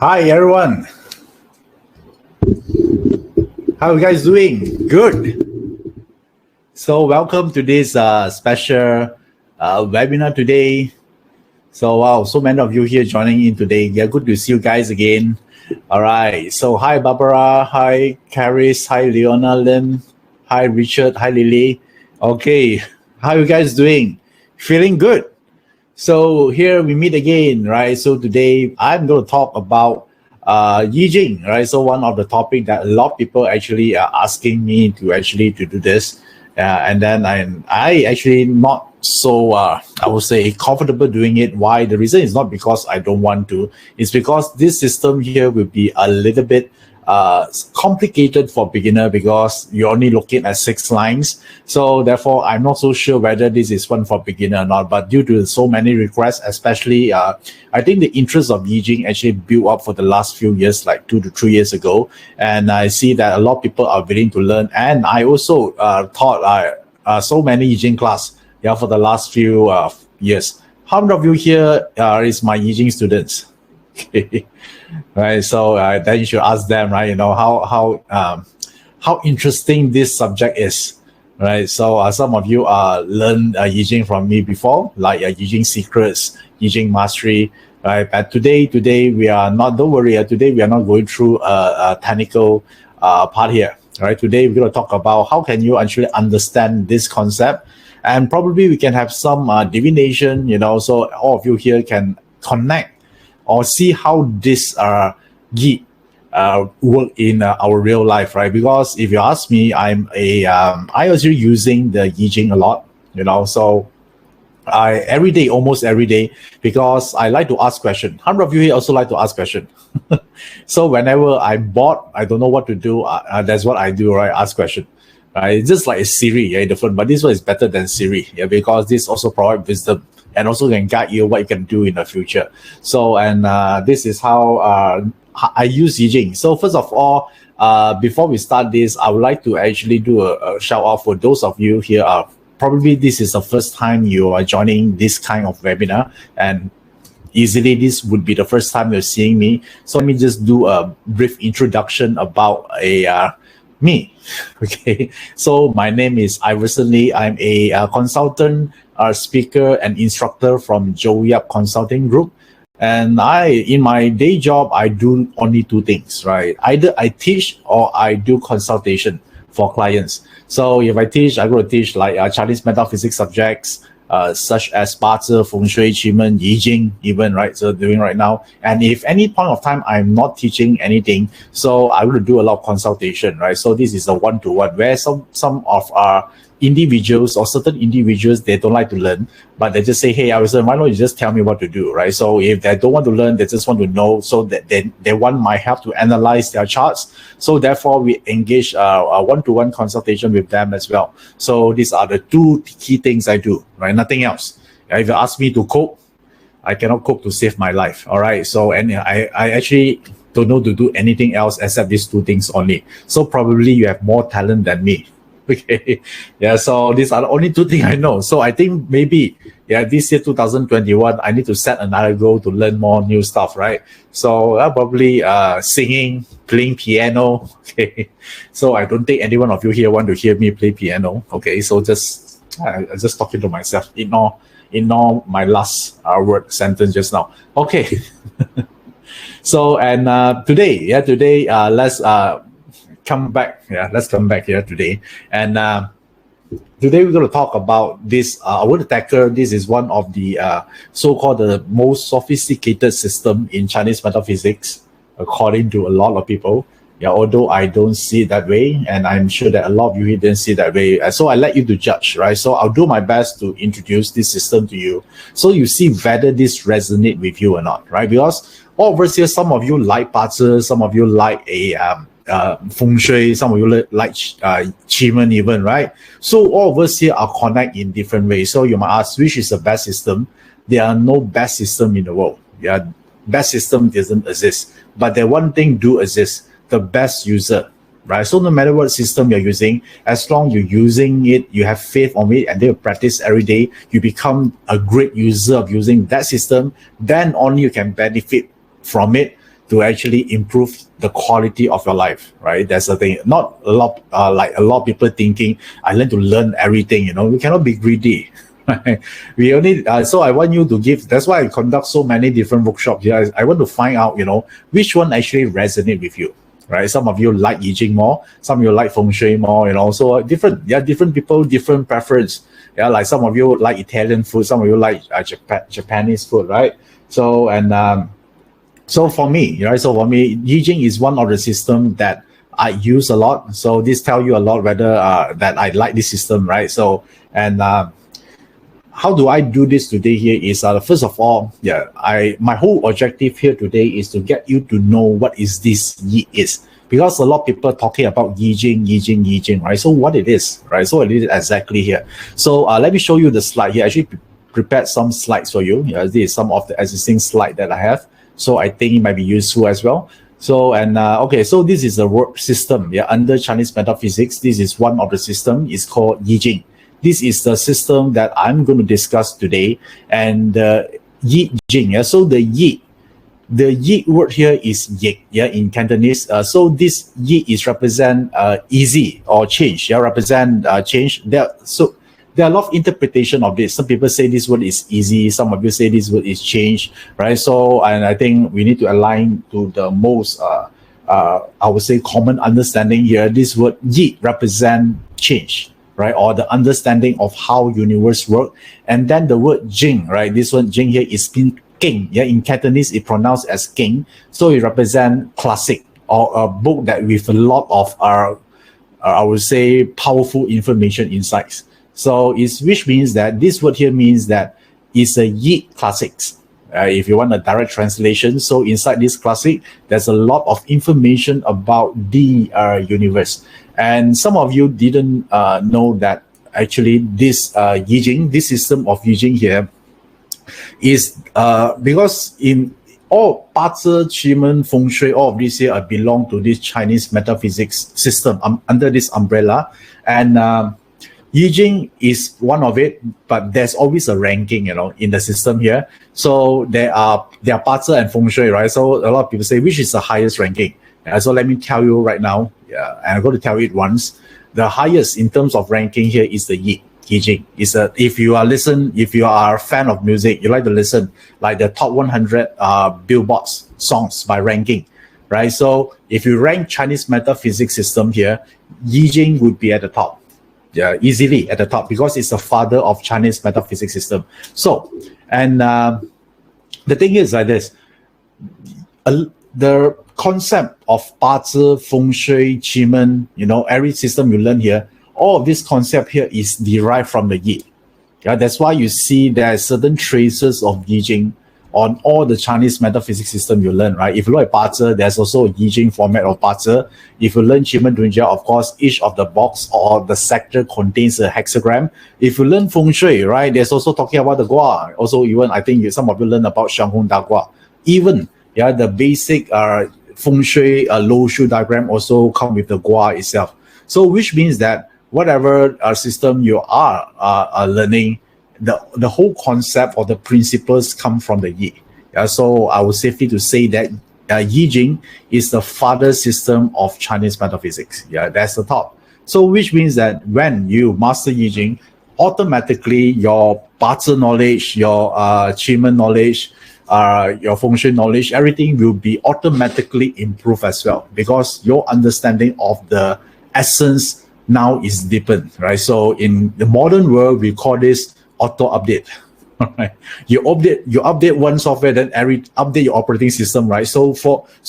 Hi everyone. How are you guys doing? Good. So welcome to this special webinar today. So wow, so many of you here joining in today. Yeah, good to see you guys again. All right. So hi Barbara, hi Caris, hi Leona Lim, hi Richard, hi Lily. Okay, how you guys doing? Feeling good? So here we meet again, right? So today I'm going to talk about Yi Jing, right? So one of the topic that a lot of people actually are asking me to do this, and then I actually not so I would say comfortable doing it. Why? The reason is not because I don't want to. It's because this system here will be a little bit complicated for beginner because you're only looking at 6 lines. So therefore, I'm not so sure whether this is one for beginner or not. But due to so many requests, especially I think the interest of Yi Jing actually built up for the last few years, like 2 to 3 years ago. And I see that a lot of people are willing to learn. And I also taught so many Yi Jing class for the last few years. How many of you here is my Yi Jing students? Okay. Right, so then you should ask them, right? You know how interesting this subject is, right? So some of you learned Yi Jing from me before, like Yi Jing secrets, Yi Jing mastery, right? But today we are not. Don't worry, today we are not going through a technical part here, right? Today we're going to talk about how can you actually understand this concept, and probably we can have some divination, so all of you here can connect or see how this Yi work in our real life, right? Because if you ask me, I actually using the Yi Jing a lot, so almost every day, because I like to ask questions. How many of you here also like to ask questions? So whenever I'm bored, I don't know what to do, that's what I do, right? Ask questions. It's just like a Siri, different, but this one is better than Siri, because this also provides wisdom and also can guide you what you can do in the future. So, and this is how I use Yi Jing. So first of all, before we start this, I would like to actually do a shout out for those of you here. Probably this is the first time you are joining this kind of webinar, and easily this would be the first time you're seeing me. So let me just do a brief introduction about me. Okay, so my name is Iverson Lee. I'm a consultant, speaker, and instructor from Joe Yap Consulting Group. And in my day job, I do only 2 things, right? Either I teach or I do consultation for clients. So if I teach, I'm going to teach like Chinese metaphysics subjects, such as 八字, Feng Shui, Qi, Yi Jing, even, right? So doing right now. And if any point of time I'm not teaching anything, so I will do a lot of consultation, right? So this is a one-to-one where some of our individuals or certain individuals, they don't like to learn, but they just say, hey, Iverson, why don't you just tell me what to do, right? So if they don't want to learn, they just want to know, so that they want my help to analyze their charts. So therefore, we engage a one-to-one consultation with them as well. So these are the 2 key things I do, right? Nothing else. If you ask me to cook, I cannot cook to save my life, all right? So, and I actually don't know to do anything else except these 2 things only. So probably you have more talent than me. Okay, so these are the only 2 things I know. So I think maybe, this year 2021, I need to set another goal to learn more new stuff, right? So probably singing, playing piano. Okay, so I don't think any one of you here want to hear me play piano. Okay, so just talking to myself. Ignore my last word sentence just now. Okay. So and today, let's come back. Let's come back here today. And today we're going to talk about this. I want to tackle this is one of the so-called the most sophisticated system in Chinese metaphysics, according to a lot of people. Although I don't see it that way, and I'm sure that a lot of you here didn't see it that way. So I let you to judge, right? So I'll do my best to introduce this system to you, so you see whether this resonate with you or not, right? Because all of us here, some of you like 八字, some of you like Feng Shui, some of you like Qi even, right? So all of us here are connect in different ways. So you might ask, which is the best system? There are no best system in the world. Best system doesn't exist, but the one thing do exist: the best user, right? So no matter what system you're using, as long you're using it, you have faith on it, and then you practice every day, you become a great user of using that system, then only you can benefit from it to actually improve the quality of your life, right? That's the thing. Not a lot, like a lot of people thinking, I learn to learn everything, we cannot be greedy. Right? We only, so I want you to give, that's why I conduct so many different workshops here. I want to find out, which one actually resonate with you, right? Some of you like Yi Jing more, some of you like Feng Shui more, so different people, different preference. Yeah, like some of you like Italian food, some of you like Japanese food, right? So, and so for me, right? So for me, Yi Jing is one of the system that I use a lot. So this tell you a lot whether that I like this system, right? So, and how do I do this today here is first of all, my whole objective here today is to get you to know what is this Yi is. Because a lot of people talking about Yi Jing, right? So what it is, right? So what it is exactly here. So let me show you the slide here. I actually prepared some slides for you. This is some of the existing slide that I have. So I think it might be useful as well. So, and okay, so this is the word system. Under Chinese metaphysics, this is one of the system. It's called Yi Jing. This is the system that I'm going to discuss today. And Yi Jing. So the Yi word here is Yi, in Cantonese. So this Yi is represent easy or change. Represent change. There are a lot of interpretation of this. Some people say this word is easy. Some of you say this word is change, right? So, and I think we need to align to the most, I would say, common understanding here. This word Yi represent change, right? Or the understanding of how universe work. And then the word Jing, right? This one Jing here is King. In Cantonese, it pronounced as King. So it represent classic or a book that with a lot of I would say, powerful information insights. So which means that this word here means that it's a Yi classics. If you want a direct translation, so inside this classic, there's a lot of information about the universe. And some of you didn't know that actually this Yi Jing, this system of Yi Jing here, is because in all Bazi, Qi, Feng Shui, all of these here belong to this Chinese metaphysics system under this umbrella. And Yi Jing is one of it, but there's always a ranking, in the system here. So there are Bazi and Feng Shui, right? So a lot of people say, which is the highest ranking? So let me tell you right now, and I'm going to tell you it once. The highest in terms of ranking here is the Yi Jing. If you are a fan of music, you like to listen, like the top 100 Billboards songs by ranking, right? So if you rank Chinese metaphysics system here, Yi Jing would be at the top. Easily at the top because it's the father of Chinese metaphysics system. So, and the thing is like this, the concept of Bazi, Feng Shui, Qi, every system you learn here, all of this concept here is derived from the Yi. That's why you see there are certain traces of Yi Jing on all the Chinese metaphysics system you learn, right? If you look at Bazi, there's also a Yi Jing format of Bazi. If you learn Qi Dunjia, of course, each of the box or the sector contains a hexagram. If you learn Feng Shui, right, there's also talking about the Gua. Also, even I think some of you learn about Shang Hong Da Gua. Even the basic Feng Shui low shu diagram also come with the Gua itself. So which means that whatever system you are learning, the whole concept or the principles come from the Yi. So I would safely to say that Yi Jing is the father system of Chinese metaphysics. That's the top. So which means that when you master Yi Jing, automatically your Bazi knowledge, your Qi knowledge, your Feng Shui knowledge, everything will be automatically improved as well because your understanding of the essence now is deepened, right? So in the modern world, we call this auto update. Right? You update one software, then update your operating system, right? So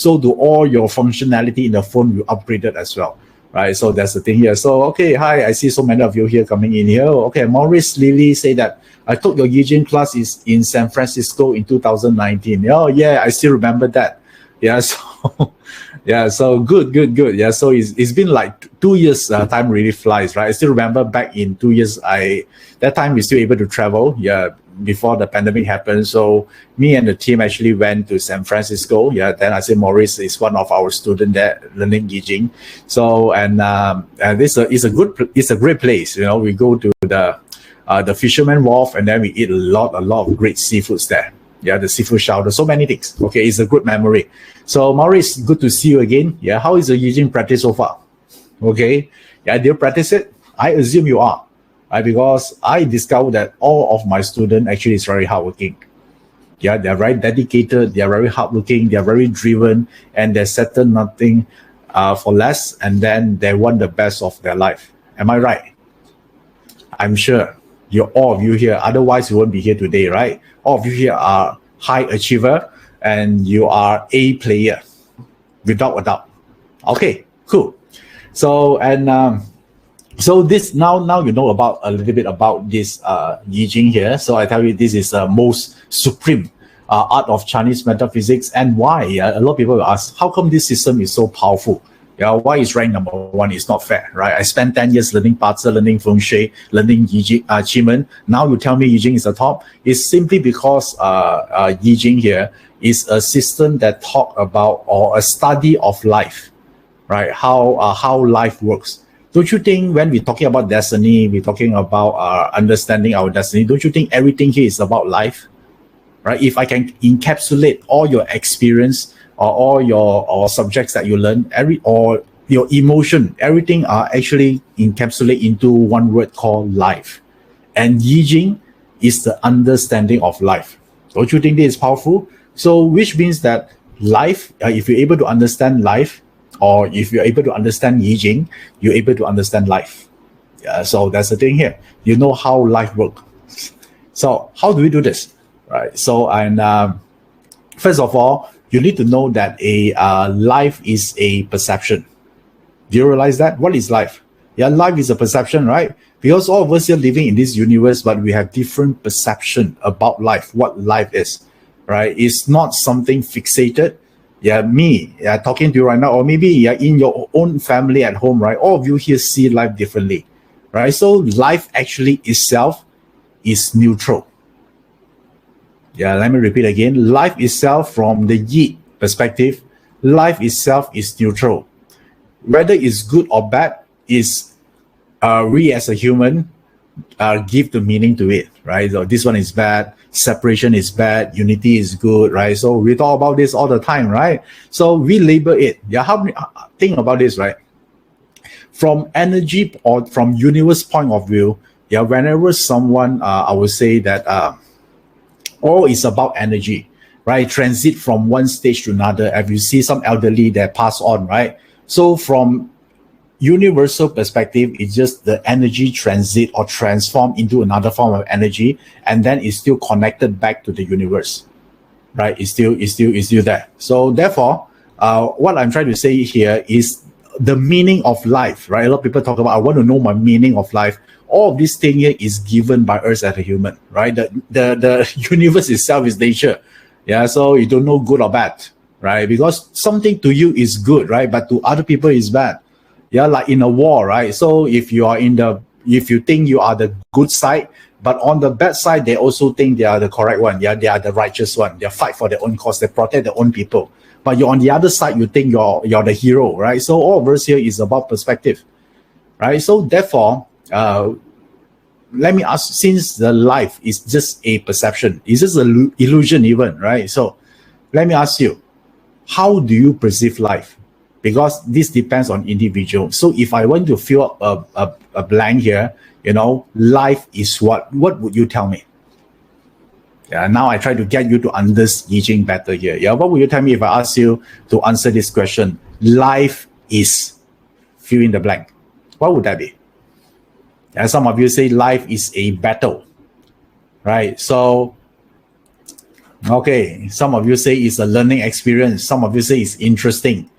do all your functionality in the phone you upgraded as well, right? So that's the thing here. So okay, hi, I see so many of you here coming in here. Okay, Maurice Lily say that I took your Yi Jing class is in San Francisco in 2019. Oh yeah, I still remember that. So good. So it's been like 2 years. Time really flies, right? I still remember back in 2 years, that time we still able to travel. Before the pandemic happened. So me and the team actually went to San Francisco. Then I said Maurice is one of our students there learning Yi Jing. So and this it's a great place. We go to the Fisherman Wharf and then we eat a lot of great seafoods there. Yeah, the seafood shower, so many things. Okay, it's a good memory. So Maurice, good to see you again. Yeah, how is the Yi Jing practice so far? Okay, yeah, do you practice it? I assume you are, right? Because I discovered that all of my students actually is very hardworking. Yeah, they're very dedicated, they're very hardworking, they're very driven, and they settle nothing for less, and then they want the best of their life. Am I right? I'm sure you all of you here, otherwise you won't be here today, right? All of you here are high achiever and you are A player, without a doubt. Okay, cool. So so this now you know about a little bit about this Yi Jing here. So I tell you, this is the most supreme art of Chinese metaphysics, and why a lot of people will ask, how come this system is so powerful? Yeah, why is rank number one? It's not fair, right? I spent 10 years learning Bazi, learning Feng Shui, learning Yi Jing, Qi. Now you tell me Yi Jing is the top. It's simply because Yi Jing here is a system that talk about, or a study of life, right? How life works. Don't you think when we're talking about destiny, we're talking about understanding our destiny, don't you think everything here is about life? Right? If I can encapsulate all your experience or all your or subjects that you learn, or your emotion, everything are actually encapsulated into one word called life. And Yi Jing is the understanding of life. Don't you think this is powerful? So which means that life, if you're able to understand life, or if you're able to understand Yi Jing, you're able to understand life. Yeah, so that's the thing here. You know how life works. So how do we do this? Right. So, and first of all, you need to know that a life is a perception. Do you realize that? What is life? Yeah, life is a perception, right? Because all of us are living in this universe, but we have different perception about life, what life is, right? It's not something fixated. Yeah, me, talking to you right now, or maybe in your own family at home, right? All of you here see life differently, right? So life actually itself is neutral. Yeah, let me repeat again. Life itself, from the Yi perspective, life itself is neutral. Whether it's good or bad, is we as a human give the meaning to it, right? So this one is bad, separation is bad, unity is good, right? So we talk about this all the time, right? So we label it. Yeah, think about this, right? From energy or from universe point of view, yeah, whenever someone, I would say that all is about energy, right? Transit from one stage to another. If you see some elderly that pass on, right? So from universal perspective, it's just the energy transit or transform into another form of energy, and then it's still connected back to the universe, right? It's still there. So therefore, what I'm trying to say here is the meaning of life, right? A lot of people talk about, I want to know my meaning of life. All of this thing here is given by us as a human, right? The universe itself is nature. Yeah, so you don't know good or bad, right? Because something to you is good, right? But to other people is bad. Yeah, like in a war, right? So if you think you are the good side, but on the bad side, they also think they are the correct one. Yeah, they are the righteous one. They fight for their own cause. They protect their own people. But you're on the other side, you think you're the hero, right? So all of us here is about perspective, right? So therefore, let me ask, since the life is just a perception, it's just an illusion even, right? So let me ask you, how do you perceive life? Because this depends on individual. So if I want to fill up a blank here, life is what would you tell me? Yeah, now I try to get you to understand Yi Jing better here. Yeah, what would you tell me if I ask you to answer this question? Life is fill in the blank. What would that be? And some of you say life is a battle, right? So, okay, some of you say it's a learning experience. Some of you say it's interesting.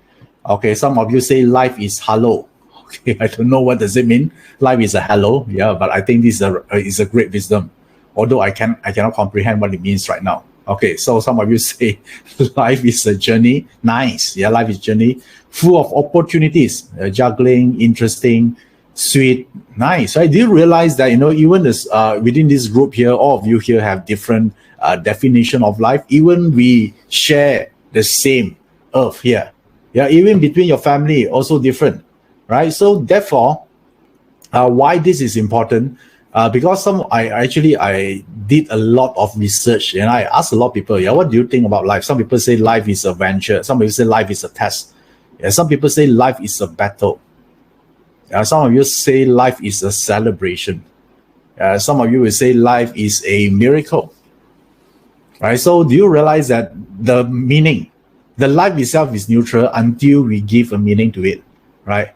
Okay, some of you say life is hello. Okay, I don't know what does it mean. Life is a hello, yeah, but I think this is a great wisdom. Although I cannot comprehend what it means right now. Okay, so some of you say life is a journey. Nice, yeah, life is a journey full of opportunities, juggling, interesting, sweet, nice. Right? Do you realize that even this within this group here, all of you here have different definition of life. Even we share the same earth here. Yeah, even between your family also different, right? So therefore, why this is important? Because I did a lot of research and I asked a lot of people, what do you think about life? Some people say life is a venture. Some people say life is a test. Some people say life is a battle. Some of you say life is a celebration. Some of you will say life is a miracle. Right? So do you realize that the meaning, the life itself is neutral until we give a meaning to it, right?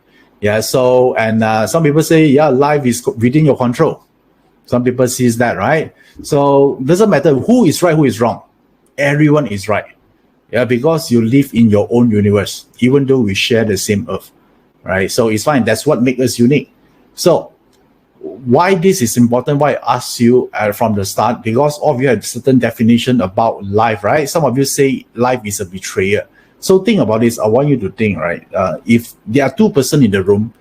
So, and some people say, life is within your control. Some people sees that, right? So doesn't matter who is right, who is wrong. Everyone is right. Because you live in your own universe, even though we share the same earth, right? So it's fine. That's what makes us unique. So why this is important, why I asked you from the start, because all of you have certain definition about life, right? Some of you say life is a betrayer. So think about this. I want you to think, right? If there are two persons in the room,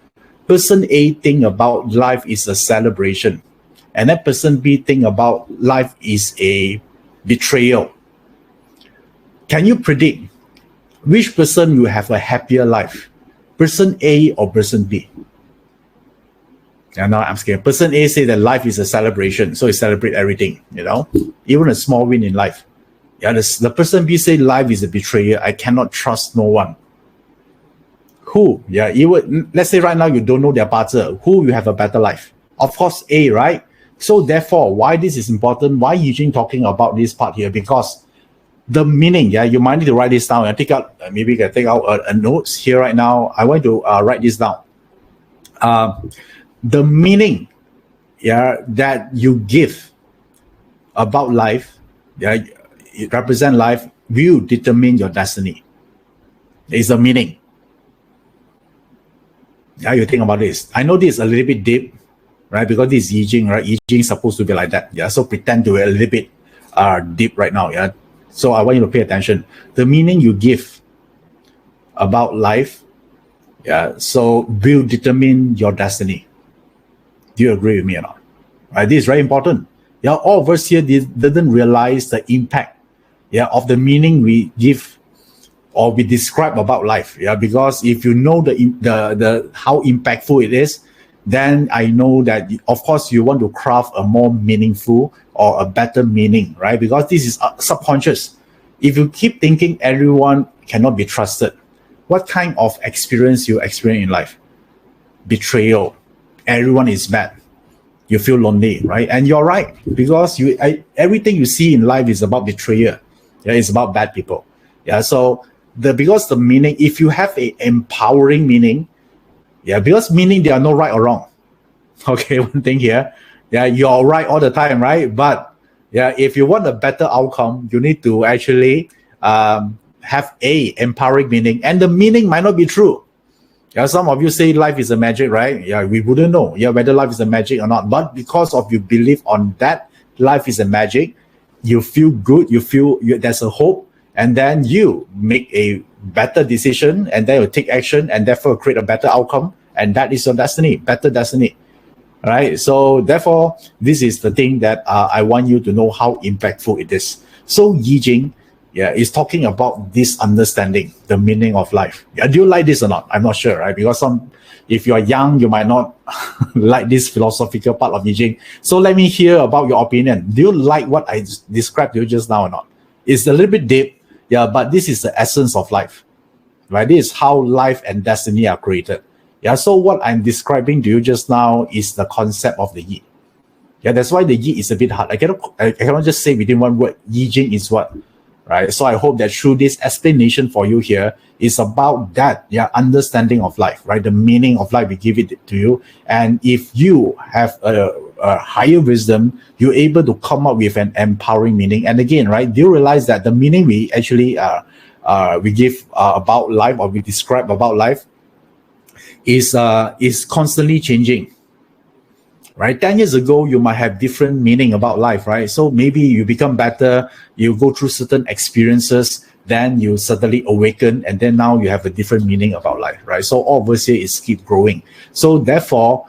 person A think about life is a celebration, and that person B think about life is a betrayal. Can you predict which person will have a happier life? Person A or person B? And now I'm scared. Person A say that life is a celebration, so he celebrate everything, even a small win in life. The person B say life is a betrayer. I cannot trust no one. Who? Let's say right now you don't know their partner. Who will have a better life? Of course, A, right? So therefore, why this is important? Why Yi Jing talking about this part here? Because the meaning, you might need to write this down. I take out, maybe you can take out a notes here right now. I want to write this down. The meaning, that you give about life, it represent life, will determine your destiny. It's the meaning. You think about this. I know this is a little bit deep, right? Because this is Yi Jing, right? Yi Jing is supposed to be like that. So pretend to be a little bit deep right now. So I want you to pay attention. The meaning you give about life, so will determine your destiny. Do you agree with me or not? Right? This is very important. All of us here didn't realize the impact, of the meaning we give or we describe about life. Because if you know the how impactful it is, then I know that of course you want to craft a more meaningful or a better meaning, right? Because this is subconscious. If you keep thinking everyone cannot be trusted, what kind of experience you experience in life? Betrayal. Everyone is bad. You feel lonely, right? And you're right, because everything you see in life is about betrayal. It's about bad people. So because the meaning, if you have a empowering meaning, because meaning there are no right or wrong. Okay, one thing here, you're right all the time, right? But if you want a better outcome, you need to actually have a empowering meaning, and the meaning might not be true. Some of you say life is a magic, right? We wouldn't know whether life is a magic or not. But because of you believe on that life is a magic, you feel good, you feel there's a hope, and then you make a better decision, and then you take action, and therefore create a better outcome, and that is your destiny, better destiny, right? So therefore, this is the thing that I want you to know how impactful it is. So Yi Jing, is talking about this understanding, the meaning of life. Do you like this or not? I'm not sure, right? Because if you're young, you might not like this philosophical part of Yi Jing. So let me hear about your opinion. Do you like what I described to you just now or not? It's a little bit deep, but this is the essence of life, right? This is how life and destiny are created. So what I'm describing to you just now is the concept of the Yi. That's why the Yi is a bit hard. I cannot just say within one word, Yi Jing is what, right? So I hope that through this explanation for you here is about that, understanding of life, right? The meaning of life, we give it to you. And if you have a higher wisdom, you're able to come up with an empowering meaning. And again, right, do you realize that the meaning we actually we give about life, or we describe about life, is constantly changing. Right? 10 years ago, you might have different meaning about life, right? So maybe you become better, you go through certain experiences, then you suddenly awaken, and then now you have a different meaning about life, right? So all of us here is keep growing. So therefore,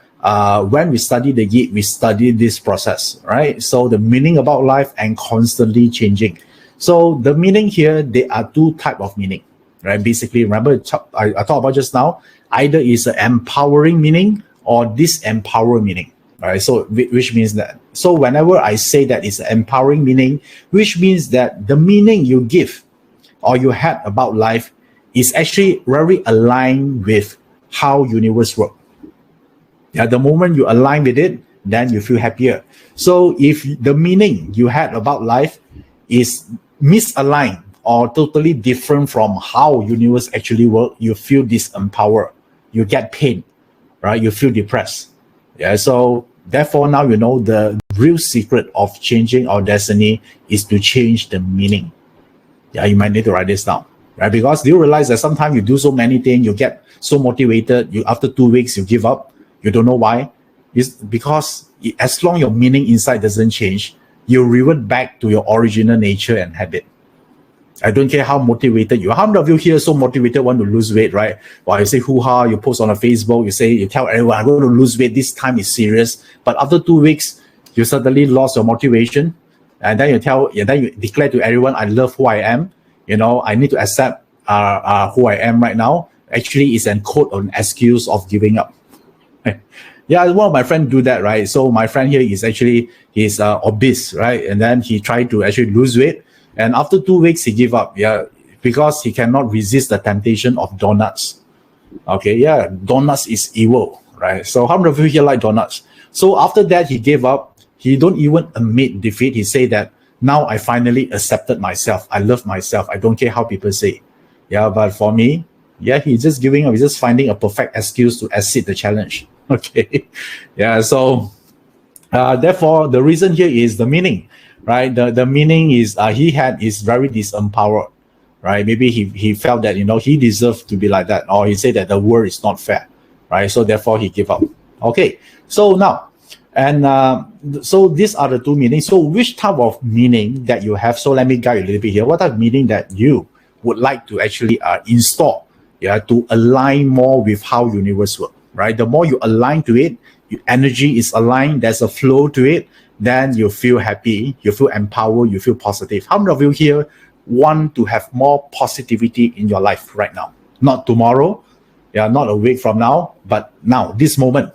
when we study the Yi, we study this process, right? So the meaning about life and constantly changing. So the meaning here, there are two types of meaning, right? Basically, remember I talked about just now, either is an empowering meaning or disempowering meaning. Right? So which means that, so whenever I say that it's an empowering meaning, which means that the meaning you give or you had about life is actually very aligned with how universe work. Yeah, the moment you align with it, then you feel happier. So if the meaning you had about life is misaligned or totally different from how universe actually work, you feel disempowered, you get pain, right? You feel depressed. Yeah. So therefore, now you know the real secret of changing our destiny is to change the meaning. Yeah, you might need to write this down, right? Because you realize that sometimes you do so many things, you get so motivated, you after 2 weeks you give up, you don't know why. It's because as long your meaning inside doesn't change, you revert back to your original nature and habit. I don't care how motivated you are. How many of you here so motivated want to lose weight, right? Well, you say hoo-ha, you post on a Facebook, you tell everyone, I'm going to lose weight, this time is serious. But after 2 weeks, you suddenly lost your motivation. And then you declare to everyone, I love who I am. I need to accept who I am right now. Actually, it's an quote or an excuse of giving up. Yeah, one of my friends do that, right? So my friend here is actually, he's obese, right? And then he tried to actually lose weight. And after 2 weeks, he gave up, yeah, because he cannot resist the temptation of donuts. Okay, yeah, donuts is evil, right? So how many of you here like donuts? So after that, he gave up. He don't even admit defeat. He say that, now I finally accepted myself. I love myself. I don't care how people say. Yeah, but for me, yeah, he's just giving up. He's just finding a perfect excuse to exceed the challenge. Okay, yeah, so therefore, the reason here is the meaning, right? The meaning is is very disempowered, right? Maybe he felt that he deserved to be like that, or he said that the world is not fair, right? So therefore he gave up. Okay, so now, and so these are the two meanings. So which type of meaning that you have? So let me guide you a little bit here. What type of meaning that you would like to actually install, yeah, to align more with how universe works, right? The more you align to it, your energy is aligned, there's a flow to it, then you feel happy, you feel empowered, you feel positive. How many of you here want to have more positivity in your life right now? Not tomorrow, yeah, not a week from now, but now, this moment.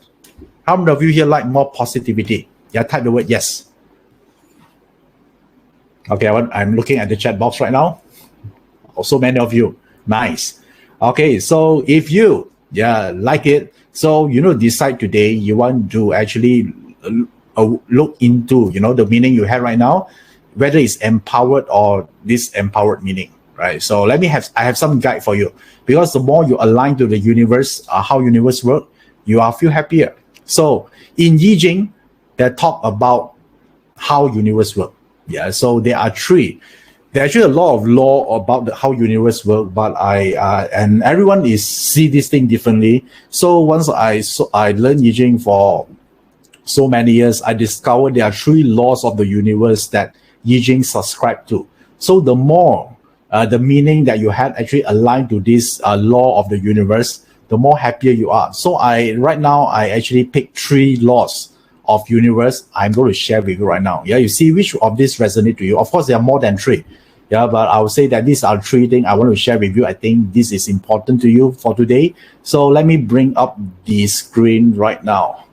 How many of you here like more positivity? Yeah, type the word yes. Okay, I'm looking at the chat box right now. So many of you. Nice. Okay, so if you like it, so decide today you want to actually look into the meaning you have right now, whether it's empowered or disempowered meaning, right? So I have some guide for you, because the more you align to the universe, how universe work, you are feel happier. So in Yi Jing, they talk about how universe work. Yeah, so there are three. There's actually a lot of law about how universe work, but and everyone see this thing differently. So once I learned Yi Jing for so many years, I discovered there are three laws of the universe that Yi Jing subscribed to. So the more the meaning that you had actually aligned to this law of the universe, the more happier you are. So right now I actually picked three laws of universe I'm going to share with you right now. Yeah, you see which of these resonate to you. Of course, there are more than three. Yeah, but I would say that these are three things I want to share with you. I think this is important to you for today. So let me bring up the screen right now.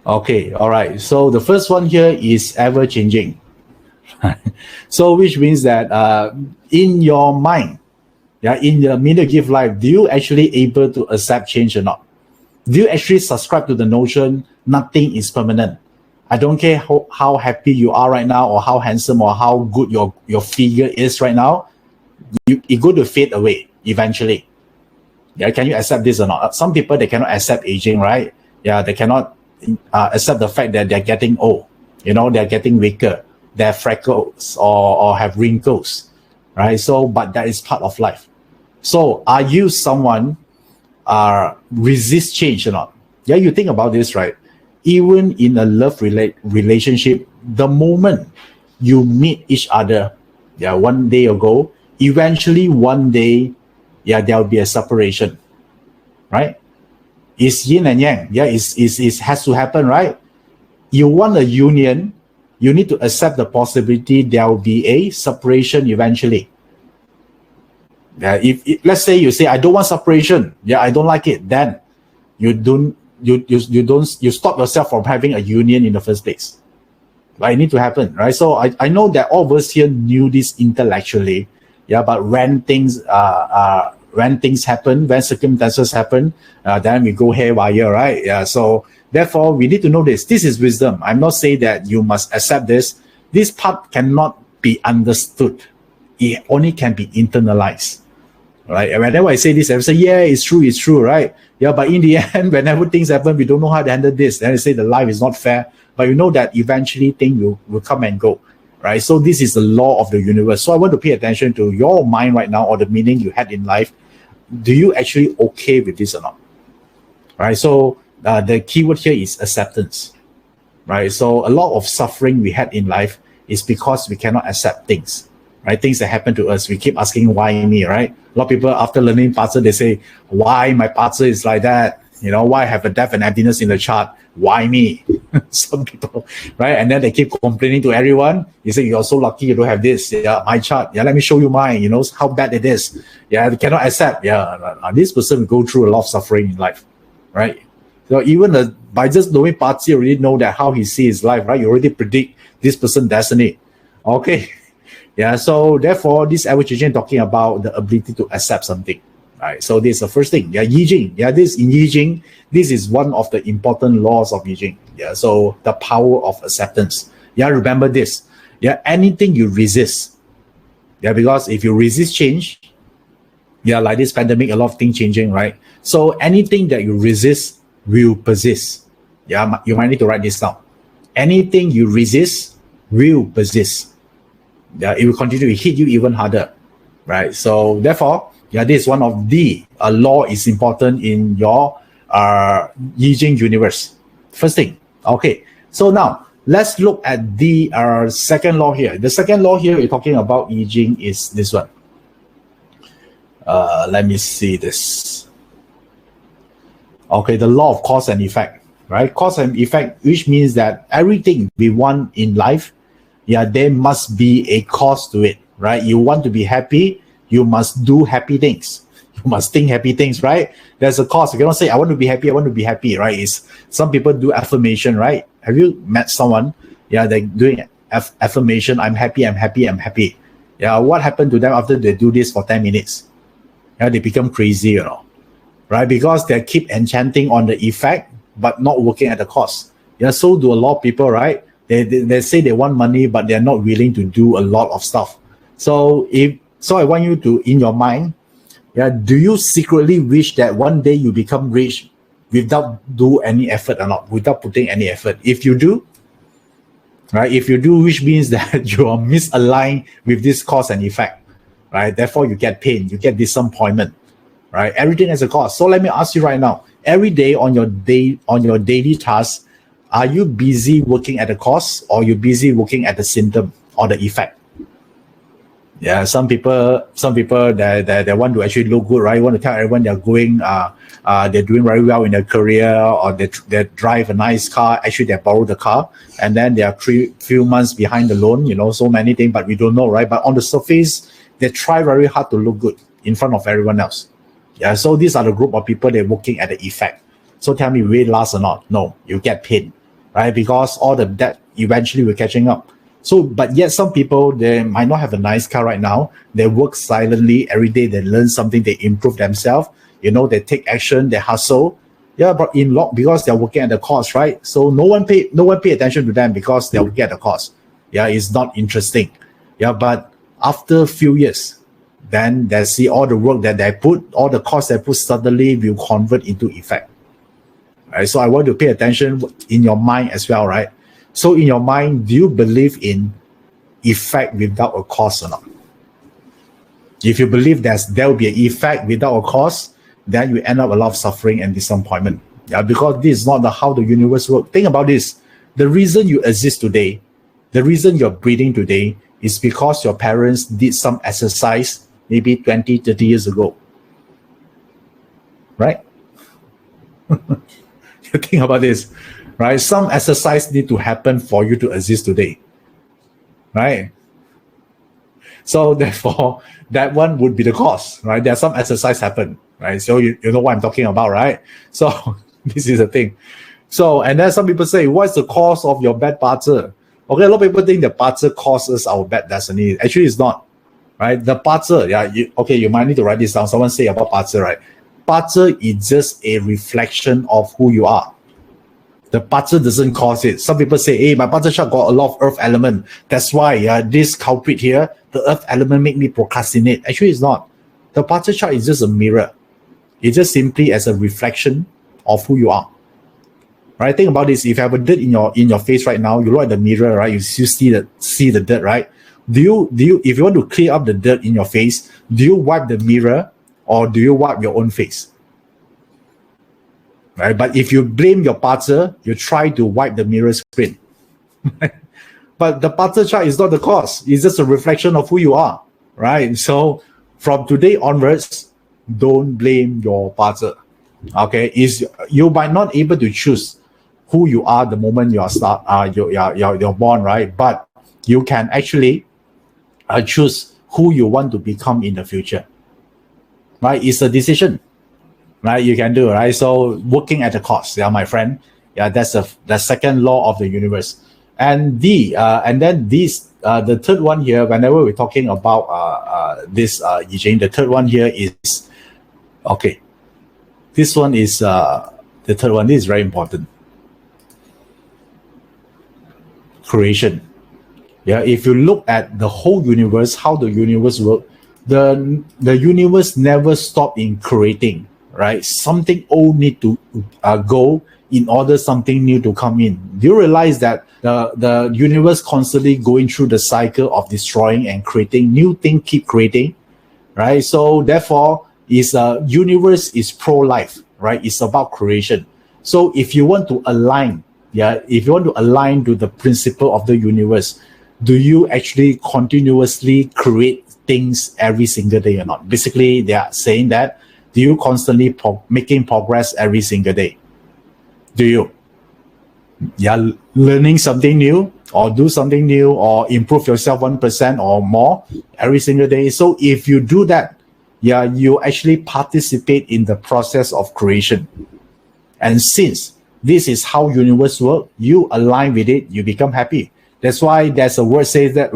Okay, all right. So the first one here is ever changing. So which means that in your mind, in the middle gift life, do you actually able to accept change or not? Do you actually subscribe to the notion nothing is permanent? I don't care how happy you are right now, or how handsome or how good your figure is right now. It's going to fade away eventually. Yeah, can you accept this or not? Some people, they cannot accept aging, right? Yeah, they cannot accept the fact that they're getting old. They're getting weaker. They have freckles or have wrinkles, right? So, but that is part of life. So, are you someone resist change or not? Yeah, you think about this, right? Even in a love relationship, the moment you meet each other, one day ago, eventually one day, there will be a separation, right? It's yin and yang. Yeah, it has to happen, right? You want a union, you need to accept the possibility there will be a separation eventually. If let's say you say I don't want separation, I don't like it, then you stop yourself from having a union in the first place. Right? It need to happen, right? So I know that all of us here knew this intellectually, but when things happen, when circumstances happen, then we go haywire, right? So therefore we need to know this. This is wisdom. I'm not saying that you must accept this. This part cannot be understood. It only can be internalized. Right? And whenever I say this, I say, it's true, right? But in the end, whenever things happen, we don't know how to handle this. Then I say the life is not fair. But you know that eventually things will come and go, right? So this is the law of the universe. So I want to pay attention to your mind right now, or the meaning you had in life. Do you actually okay with this or not? Right? So the keyword here is acceptance, right? So a lot of suffering we had in life is because we cannot accept things, right? Things that happen to us. We keep asking, why me, right? A lot of people after learning Patsa, they say, why my Patsa is like that? Why have a death and emptiness in the chart? Why me? Some people, right? And then they keep complaining to everyone. You say, you're so lucky you don't have this. My chart. Let me show you mine. How bad it is. We cannot accept. This person will go through a lot of suffering in life, right? So even by just knowing Patsi, you already know that how he sees his life, right? You already predict this person's destiny. Okay. So therefore, this Iverson talking about the ability to accept something. Right, so this is the first thing. Yi Jing. This in Yi Jing, this is one of the important laws of Yi Jing. So the power of acceptance. Remember this. Anything you resist. Because if you resist change, like this pandemic, a lot of things changing, right? So anything that you resist will persist. You might need to write this down. Anything you resist will persist. It will continue to hit you even harder, right? So therefore, this is one of the law is important in your Yi Jing universe. First thing. Okay. So now let's look at the second law here. The second law here we're talking about Yi Jing is this one. Let me see this. Okay, the law of cause and effect, right? Cause and effect, which means that everything we want in life, there must be a cause to it, right? You want to be happy, you must do happy things. You must think happy things, right? There's a cause. You cannot say, I want to be happy, right? Some people do affirmation, right? Have you met someone? They're doing affirmation. I'm happy. What happened to them after they do this for 10 minutes? They become crazy, right? Because they keep enchanting on the effect, but not working at the cause. So do a lot of people, right? They say they want money, but they're not willing to do a lot of stuff. So I want you to, in your mind, do you secretly wish that one day you become rich without do any effort or not, without putting any effort? If you do, right? If you do, which means that you are misaligned with this cause and effect, right? Therefore, you get pain, you get disappointment, right? Everything has a cause. So let me ask you right now, every day on your daily tasks, are you busy working at the cause, or you busy working at the symptom or the effect? Some people they want to actually look good, right? You want to tell everyone they're doing very well in their career, or they drive a nice car. Actually, they borrow the car, and then they are few months behind the loan. So many things, but we don't know, right? But on the surface, they try very hard to look good in front of everyone else. So these are the group of people they're working at the effect. So tell me, will it last or not? No, you get paid, right? Because all the debt eventually will catching up. So, but yet some people, they might not have a nice car right now. They work silently every day. They learn something. They improve themselves. They take action. They hustle. But because they're working at the cause, right? So no one pay attention to them because they're working at the cause. It's not interesting. But after a few years, then they see all the work that they put, all the cost they put suddenly will convert into effect. Right? So I want to pay attention in your mind as well, right? So in your mind, do you believe in effect without a cause or not? If you believe there will be an effect without a cause, then you end up a lot of suffering and disappointment. Because this is not how the universe works. Think about this. The reason you exist today, the reason you're breathing today is because your parents did some exercise maybe 20, 30 years ago. Right? You think about this. Right? Some exercise need to happen for you to exist today. Right? So therefore, that one would be the cause, right? There's some exercise happen, right? So you know what I'm talking about, right? So this is the thing. So, and then some people say, what's the cause of your bad parzer? Okay, a lot of people think the parzer causes our bad destiny. Actually, it's not, right? The parzer, you might need to write this down. Someone say about parzer, right? Parzer is just a reflection of who you are. The parzer doesn't cause it. Some people say, hey, my parzer chart got a lot of earth element. That's why this culprit here, the earth element make me procrastinate. Actually, it's not. The parzer chart is just a mirror. It's just simply as a reflection of who you are. Right? Think about this. If you have a dirt in your face right now, you look at the mirror, right? You see the dirt, right? Do you if you want to clear up the dirt in your face, do you wipe the mirror or do you wipe your own face? Right? But if you blame your parzer, you try to wipe the mirror screen. But the parzer chart is not the cause. It's just a reflection of who you are, right? So from today onwards, don't blame your parzer. Okay, you might not able to choose who you are the moment you're born, right? But you can actually choose who you want to become in the future, right? It's a decision, right? You can do, right? So working at the cost, my friend, that's the second law of the universe. And then the third one here, whenever we're talking about this Yi Jing, the third one here is okay. This one is the third one. This is very important. Creation. Yeah, if you look at the whole universe, how the universe works, the universe never stopped in creating, right? Something old need to go in order something new to come in. Do you realize that the universe constantly going through the cycle of destroying and creating new thing, keep creating, right? So therefore, universe is pro-life, right? It's about creation. So if you want to align, to the principle of the universe, do you actually continuously create things every single day or not? Basically, they are saying that, do you constantly making progress every single day? Do you? Yeah, learning something new or do something new or improve yourself 1% or more every single day. So if you do that, you actually participate in the process of creation. And since this is how universe works, you align with it, you become happy. That's why there's a word says that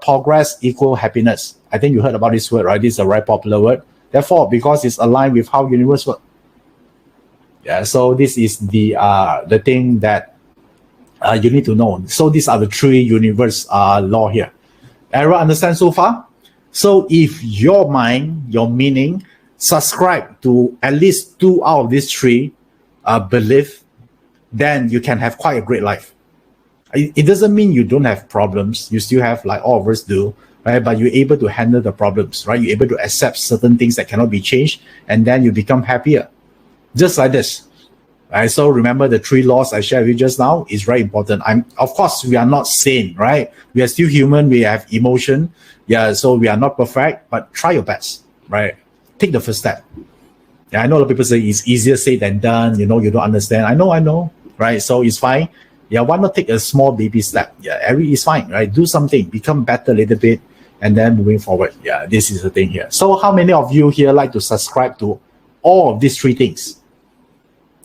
progress equal happiness. I think you heard about this word, right? This is a very popular word. Therefore, because it's aligned with how universe works. Yeah, so this is the thing that you need to know. So these are the three universe law here. Everyone understand so far? So if your mind, your meaning, subscribe to at least 2 out of these 3 belief, then you can have quite a great life. It doesn't mean you don't have problems. You still have, like all of us do, right? But you're able to handle the problems, right? You're able to accept certain things that cannot be changed, and then you become happier. Just like this. Right? So remember the 3 laws I shared with you just now is very important. Of course, we are not sane, right? We are still human. We have emotion. Yeah, so we are not perfect, but try your best, right? Take the first step. Yeah, I know a lot of people say it's easier said than done. You don't understand. I know, right? So it's fine. Yeah, why not take a small baby step? Yeah, it's fine, right? Do something, become better a little bit, and then moving forward. Yeah, this is the thing here. So how many of you here like to subscribe to all of these 3 things?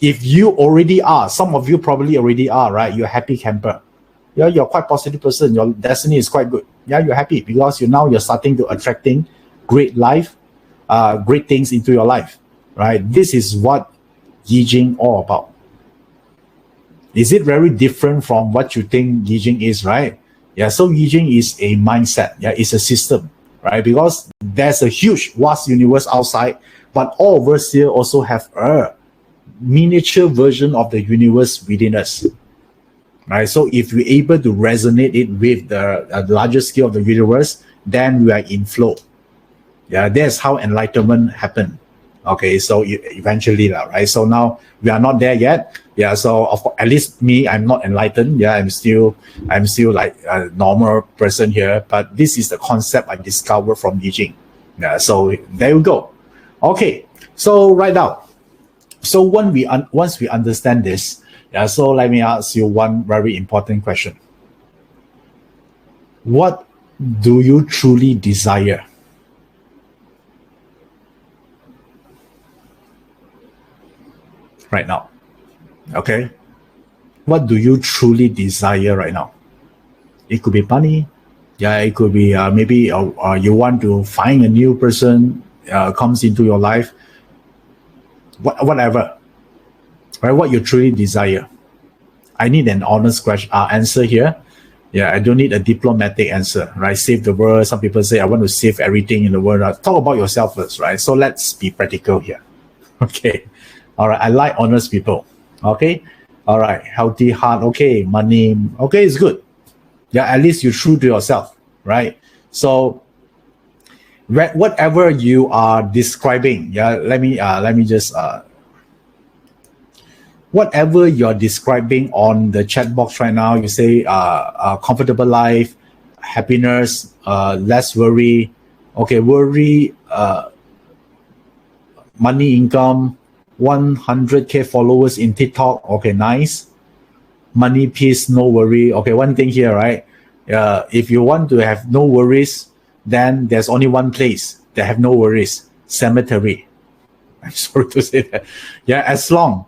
If you already are, some of you probably already are, right? You're a happy camper. Yeah, you're quite positive person. Your destiny is quite good. Yeah, you're happy because you're starting to attracting great life, great things into your life, right? This is what Yi Jing all about. Is it very different from what you think Yi Jing is, right? Yeah, so Yi Jing is a mindset. Yeah, it's a system, right? Because there's a huge, vast universe outside, but all of us here also have a miniature version of the universe within us, right? So if we're able to resonate it with the larger scale of the universe, then we are in flow. Yeah, that's how enlightenment happened. Okay, so eventually, right? So now we are not there yet. Yeah, so at least me, I'm not enlightened. Yeah, I'm still like a normal person here. But this is the concept I discovered from Yi Jing. Yeah, so there we go. Okay, so right now, so once we understand this, yeah. So let me ask you one very important question. What do you truly desire? Right now. Okay. What do you truly desire right now? It could be money. Yeah, it could be maybe you want to find a new person comes into your life. Whatever. Right? What you truly desire. I need an honest question answer here. Yeah, I don't need a diplomatic answer, right? Save the world. Some people say, I want to save everything in the world. Talk about yourself first, right? So let's be practical here. Okay. All right. I like honest people. Okay. All right. Healthy heart. Okay. Money. Okay. It's good. Yeah. At least you're true to yourself, right? So whatever you are describing, yeah, let me just whatever you're describing on the chat box right now, you say comfortable life, happiness, less worry. Okay, worry, money, income, 100K followers in TikTok. Okay, nice. Money, peace, no worry. Okay, one thing here, right? If you want to have no worries, then there's only one place that have no worries: cemetery. I'm sorry to say that. Yeah, as long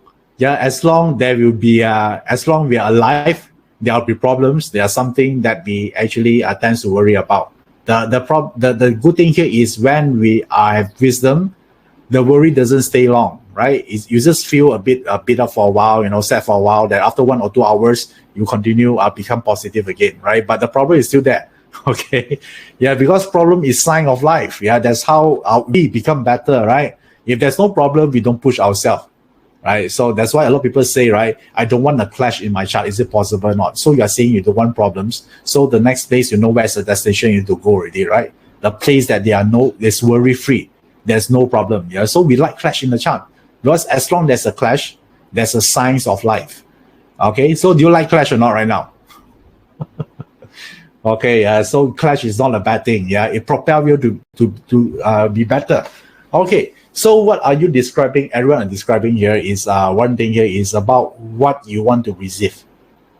there will be as long we are alive, there will be problems. There are something that we actually tends to worry about. The good thing here is when we have wisdom, the worry doesn't stay long, right? You just feel a bit up for a while, sad for a while. That after 1 or 2 hours, you continue become positive again, right? But the problem is still there. Okay, yeah, because problem is sign of life. Yeah, that's how we become better, right? If there's no problem, we don't push ourselves, right? So that's why a lot of people say, right, I don't want a clash in my chart. Is it possible or not? So you are saying you don't want problems. So the next place, you know where's the destination you need to go already, right? The place that is worry free. There's no problem. Yeah. So we like clash in the chart because as long as there's a clash, there's a signs of life. Okay. So do you like clash or not right now? Okay. So clash is not a bad thing. Yeah. It propels you to be better. Okay. So what are you describing? Everyone is describing here is one thing here is about what you want to receive,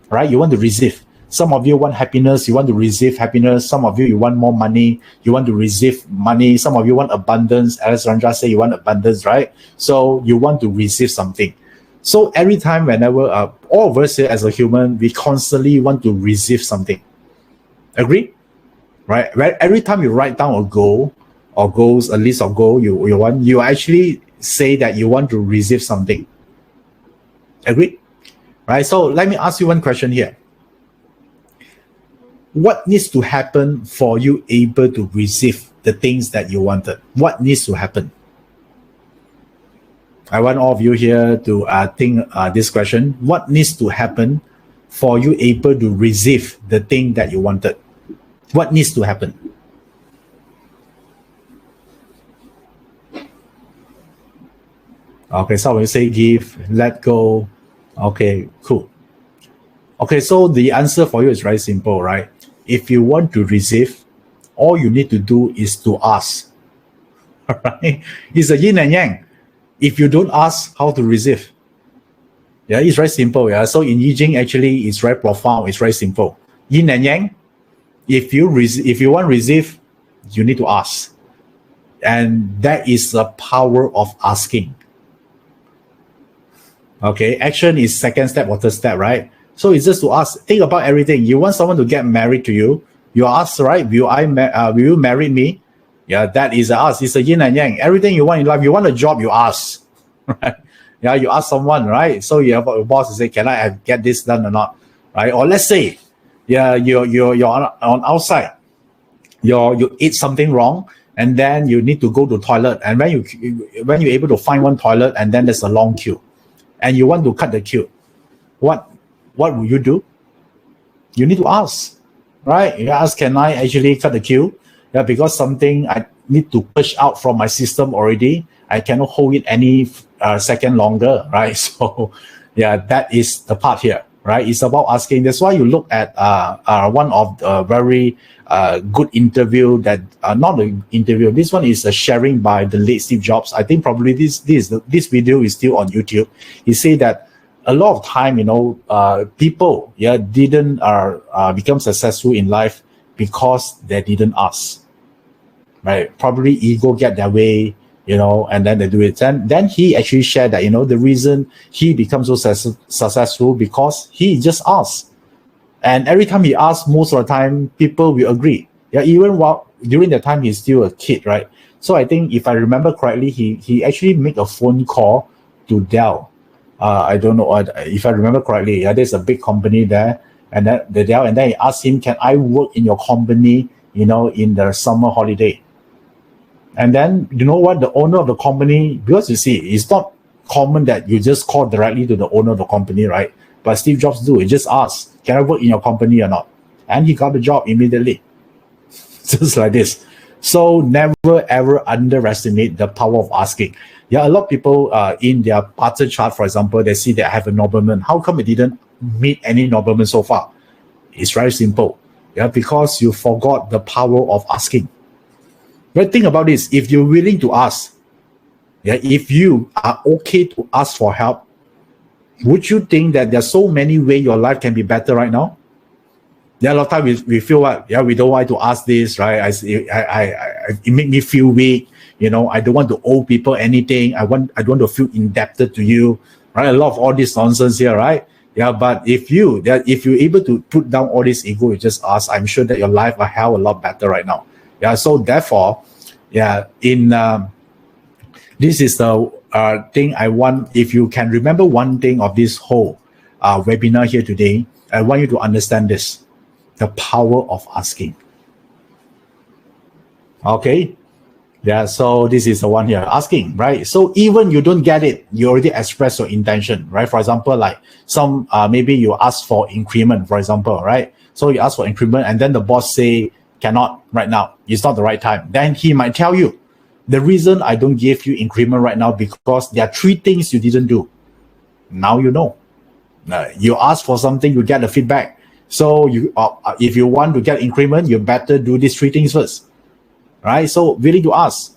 right? You want to receive. Some of you want happiness, you want to receive happiness. Some of you want more money, you want to receive money. Some of you want abundance. As Ranja said, you want abundance, right? So you want to receive something. So every time, whenever all of us here as a human, we constantly want to receive something. Agree? Right? Every time you write down a goal or goals, a list of goals you actually say that you want to receive something. Agree? Right? So let me ask you one question here. What needs to happen for you able to receive the things that you wanted? What needs to happen? I want all of you here to think this question. What needs to happen for you able to receive the thing that you wanted? What needs to happen? Okay, so we say give, let go. Okay, cool. Okay, so the answer for you is very simple, right? If you want to receive, all you need to do is to ask. Right? It's a yin and yang. If you don't ask, how to receive? Yeah, it's very simple. Yeah. So in Yi Jing, actually, it's very profound. It's very simple. Yin and yang. If you want to receive, you need to ask, and that is the power of asking. Okay, action is second step or third step, right? So it's just to ask. Think about everything. You want someone to get married to you. You ask, right? Will you marry me? Yeah, that is a ask. It's a yin and yang. Everything you want in life. You want a job, you ask. Right? Yeah, you ask someone, right? So you have a boss to say, "Can I get this done or not?" Right? Or let's say, yeah, you're on outside. You eat something wrong, and then you need to go to toilet. And when you're able to find one toilet, and then there's a long queue, and you want to cut the queue, what will you do? You need to ask, right? You ask, can I actually cut the queue? Yeah, because something I need to push out from my system already. I cannot hold it any second longer, right? So, yeah, that is the part here, right? It's about asking. That's why you look at one of the very good interview that not an interview. This one is a sharing by the late Steve Jobs. I think probably this video is still on YouTube. He said that a lot of time, people didn't become successful in life because they didn't ask, right? Probably ego get their way, and then they do it. And then he actually shared that, the reason he becomes so successful because he just asked. And every time he asks, most of the time, people will agree. Yeah, even while during the time he's still a kid, right? So I think if I remember correctly, he actually made a phone call to Dell. I don't know if I remember correctly. Yeah, there's a big company there, and then the Dell, and then he asked him, "Can I work in your company? In the summer holiday?" And then you know what? The owner of the company, because you see, it's not common that you just call directly to the owner of the company, right? But Steve Jobs do. He just asked, "Can I work in your company or not?" And he got the job immediately, just like this. So never ever underestimate the power of asking. Yeah, a lot of people in their Barter chart, for example, they see that I have a nobleman. How come it didn't meet any nobleman so far? It's very simple. Yeah, because you forgot the power of asking. But think about this: if you're willing to ask, yeah, if you are okay to ask for help, would you think that there's so many ways your life can be better right now? Yeah, a lot of times we feel what, we don't want to ask this, right? It make me feel weak. I don't want to owe people anything. I don't want to feel indebted to you, right? A lot of all this nonsense here, right? Yeah, but if you're able to put down all this ego, you just ask, I'm sure that your life will have a lot better right now. Yeah, so therefore, this is the thing I want. If you can remember one thing of this whole webinar here today, I want you to understand this: the power of asking. Okay, yeah. So this is the one here, asking, right? So even you don't get it, you already express your intention, right? For example, like some maybe you ask for increment, for example, right? So you ask for increment, and then the boss say cannot right now. It's not the right time. Then he might tell you, the reason I don't give you increment right now because there are 3 things you didn't do. Now you know. You ask for something, you get the feedback. So you, if you want to get increment, you better do these 3 things first, right? So willing to ask,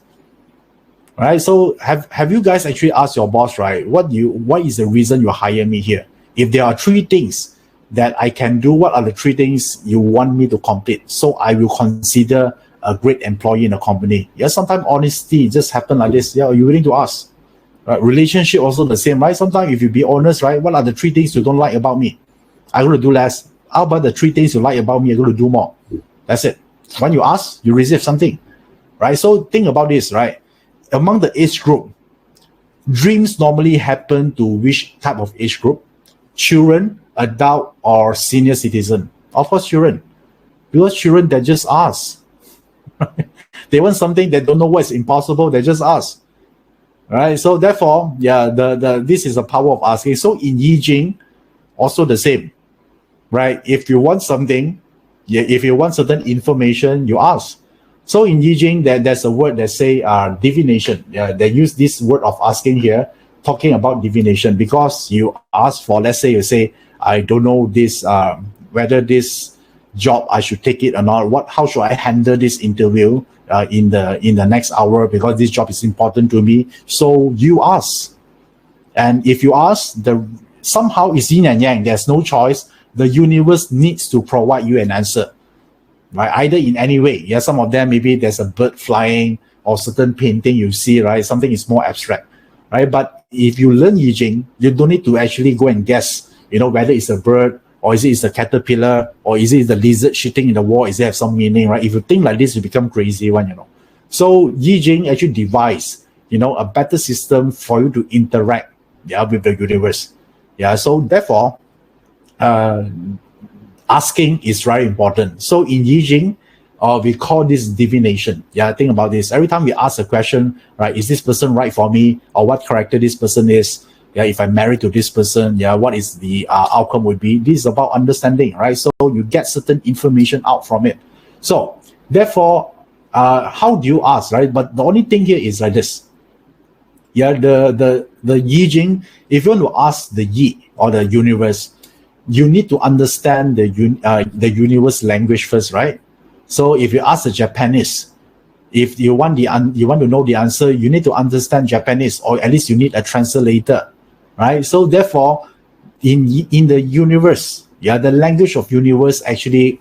right? So have you guys actually asked your boss, right? What is the reason you hire me here? If there are 3 things that I can do, what are the 3 things you want me to complete? So I will consider a great employee in a company. Yeah, sometimes honesty just happen like this. Yeah, are you willing to ask? Right? Relationship also the same, right? Sometimes if you be honest, right? What are the 3 things you don't like about me? I'm going to do less. How about the 3 things you like about me? I'm going to do more. That's it. When you ask, you receive something, right? So think about this, right? Among the age group, dreams normally happen to which type of age group? Children, adult, or senior citizen? Of course, children. Because children, they just ask. They want something they don't know what's impossible, they just ask. Right? So therefore, yeah, this is the power of asking. So in Yi Jing, also the same. Right? If you want something, if you want certain information, you ask. So in Yi Jing, there's a word that say divination. Yeah, they use this word of asking here, talking about divination, because you ask for, let's say you say, I don't know this whether this job I should take it or not. How should I handle this interview in the next hour, because this job is important to me. So you ask, and if you ask, somehow it's yin and yang. There's no choice. The universe needs to provide you an answer, right? Either in any way. Yeah, some of them maybe there's a bird flying or certain painting you see, right? Something is more abstract, right? But if you learn Yi Jing, you don't need to actually go and guess, whether it's a bird, or is it a caterpillar, or is it the lizard shitting in the wall? Is it have some meaning, right? If you think like this, you become crazy one, So Yi Jing actually devised, a better system for you to interact, with the universe. Yeah, so therefore, asking is very important. So in Yi Jing, we call this divination. Yeah, think about this. Every time we ask a question, right, is this person right for me? Or what character this person is? Yeah, if I'm married to this person, yeah, what is the outcome would be? This is about understanding, right? So you get certain information out from it. So therefore, how do you ask, right? But the only thing here is like this. Yeah, the Yi Jing, if you want to ask the Yi or the universe, you need to understand the universe language first, right? So if you ask the Japanese, if you want to know the answer, you need to understand Japanese, or at least you need a translator, right? So therefore, in the universe, the language of universe actually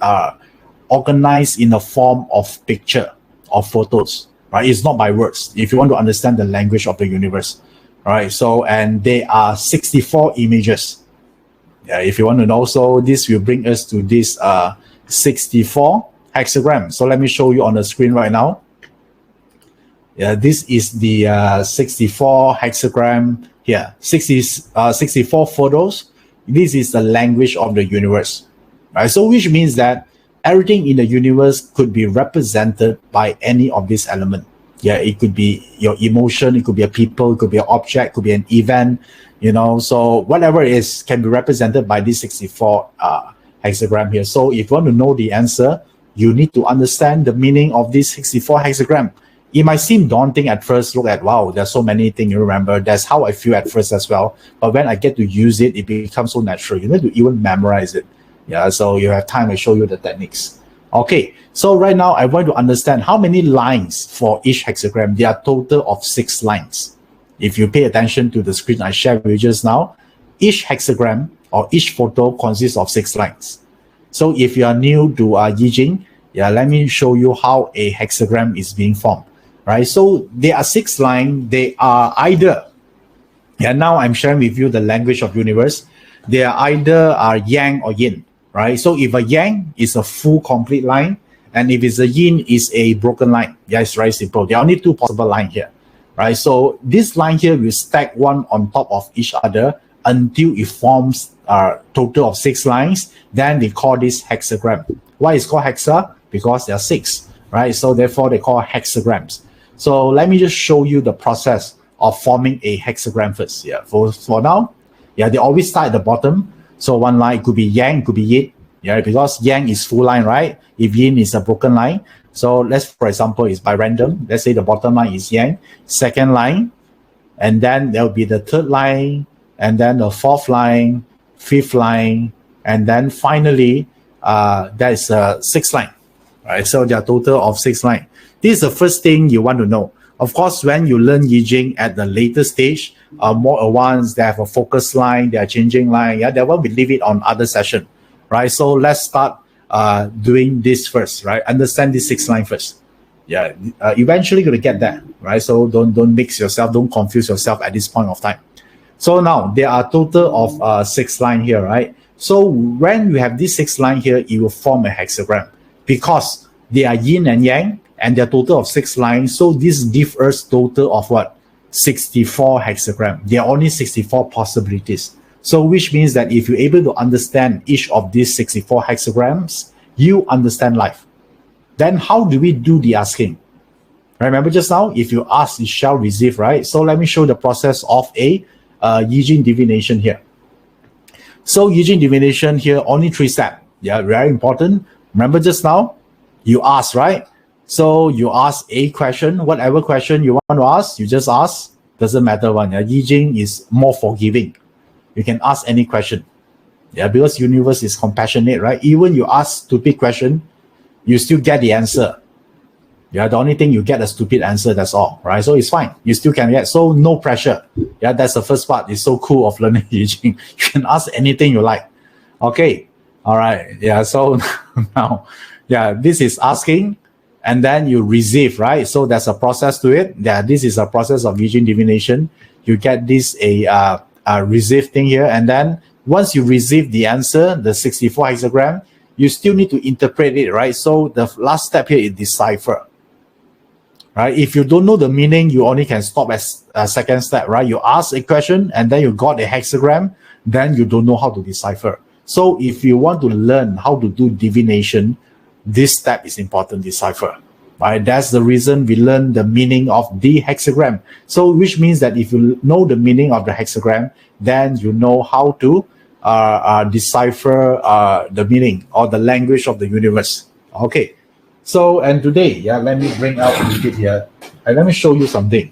organized in the form of picture or photos, right? It's not by words. If you want to understand the language of the universe, right? So, and there are 64 images. Yeah, if you want to know, so this will bring us to this 64 hexagram. So let me show you on the screen right now. Yeah, this is the 64 hexagram here. 64 photos. This is the language of the universe, right? So which means that everything in the universe could be represented by any of these elements. Yeah, it could be your emotion, it could be a people, it could be an object, it could be an event, you know. So whatever it is can be represented by this 64 hexagram here. So if you want to know the answer, you need to understand the meaning of this 64 hexagram. It might seem daunting at first. Look at, wow, there's so many things you remember. That's how I feel at first as well. But when I get to use it, it becomes so natural. You need to even memorize it. Yeah, so you have time to show you the techniques. Okay, so right now I want to understand how many lines for each hexagram. There are total of 6 lines. If you pay attention to the screen I shared with you just now, each hexagram or each photo consists of 6 lines. So if you are new to Yi Jing, yeah, let me show you how a hexagram is being formed. Right, so there are 6 lines. They are either, yeah, now I'm sharing with you the language of universe. They are either yang or yin, right? So if a yang is a full complete line, and if it's a yin is a broken line. Yeah, it's very simple. There are only 2 possible lines here, right? So this line here will stack one on top of each other until it forms a total of 6 lines. Then they call this hexagram. Why is it called hexa? Because there are 6, right? So therefore they call hexagrams. So let me just show you the process of forming a hexagram first. Yeah, for now, yeah, they always start at the bottom. So one line could be yang, could be yin. Yeah, because yang is full line, right? If yin is a broken line. So let's, for example, it's by random. Let's say the bottom line is yang, second line, and then there'll be the third line, and then the fourth line, fifth line, and then finally, there's a 6th line. Right? So there are total of 6 lines. This is the first thing you want to know. Of course, when you learn Yi Jing at the later stage, more advanced, they have a focus line, they are changing line. Yeah, that one we leave it on other session, right? So let's start doing this first, right? Understand this 6 line first. Yeah, eventually you're gonna get that, right? So don't mix yourself, don't confuse yourself at this point of time. So now there are total of 6 line here, right? So when you have this 6 line here, it will form a hexagram because they are yin and yang. And there are total of 6 lines. So this gives us total of what? 64 hexagram. There are only 64 possibilities. So which means that if you're able to understand each of these 64 hexagrams, you understand life. Then how do we do the asking? Remember just now, if you ask, you shall receive, right? So let me show the process of a Yi Jing divination here. So Yi Jing divination here, only 3 steps. Yeah, very important. Remember just now, you ask, right? So you ask a question, whatever question you want to ask, you just ask. Doesn't matter one. Yeah? Yi Jing is more forgiving. You can ask any question. Yeah, because universe is compassionate, right? Even you ask stupid question, you still get the answer. Yeah, the only thing you get a stupid answer, that's all, right? So it's fine. You still can get, so no pressure. Yeah, that's the first part. It's so cool of learning Yi Jing. You can ask anything you like. Okay, all right. Yeah, so now, yeah, this is asking. And then you receive, right? So there's a process to it. Yeah, this is a process of Yi Jing divination. You get this a receive thing here, and then once you receive the answer, the 64 hexagram, you still need to interpret it, right? So the last step here is decipher, right? If you don't know the meaning, you only can stop at a second step, right? You ask a question, and then you got a hexagram, then you don't know how to decipher. So if you want to learn how to do divination, this step is important, decipher, right? That's the reason we learn the meaning of the hexagram. So which means that if you know the meaning of the hexagram, then you know how to decipher the meaning or the language of the universe. Okay, so and today, yeah, let me bring out a little bit here and let me show you something.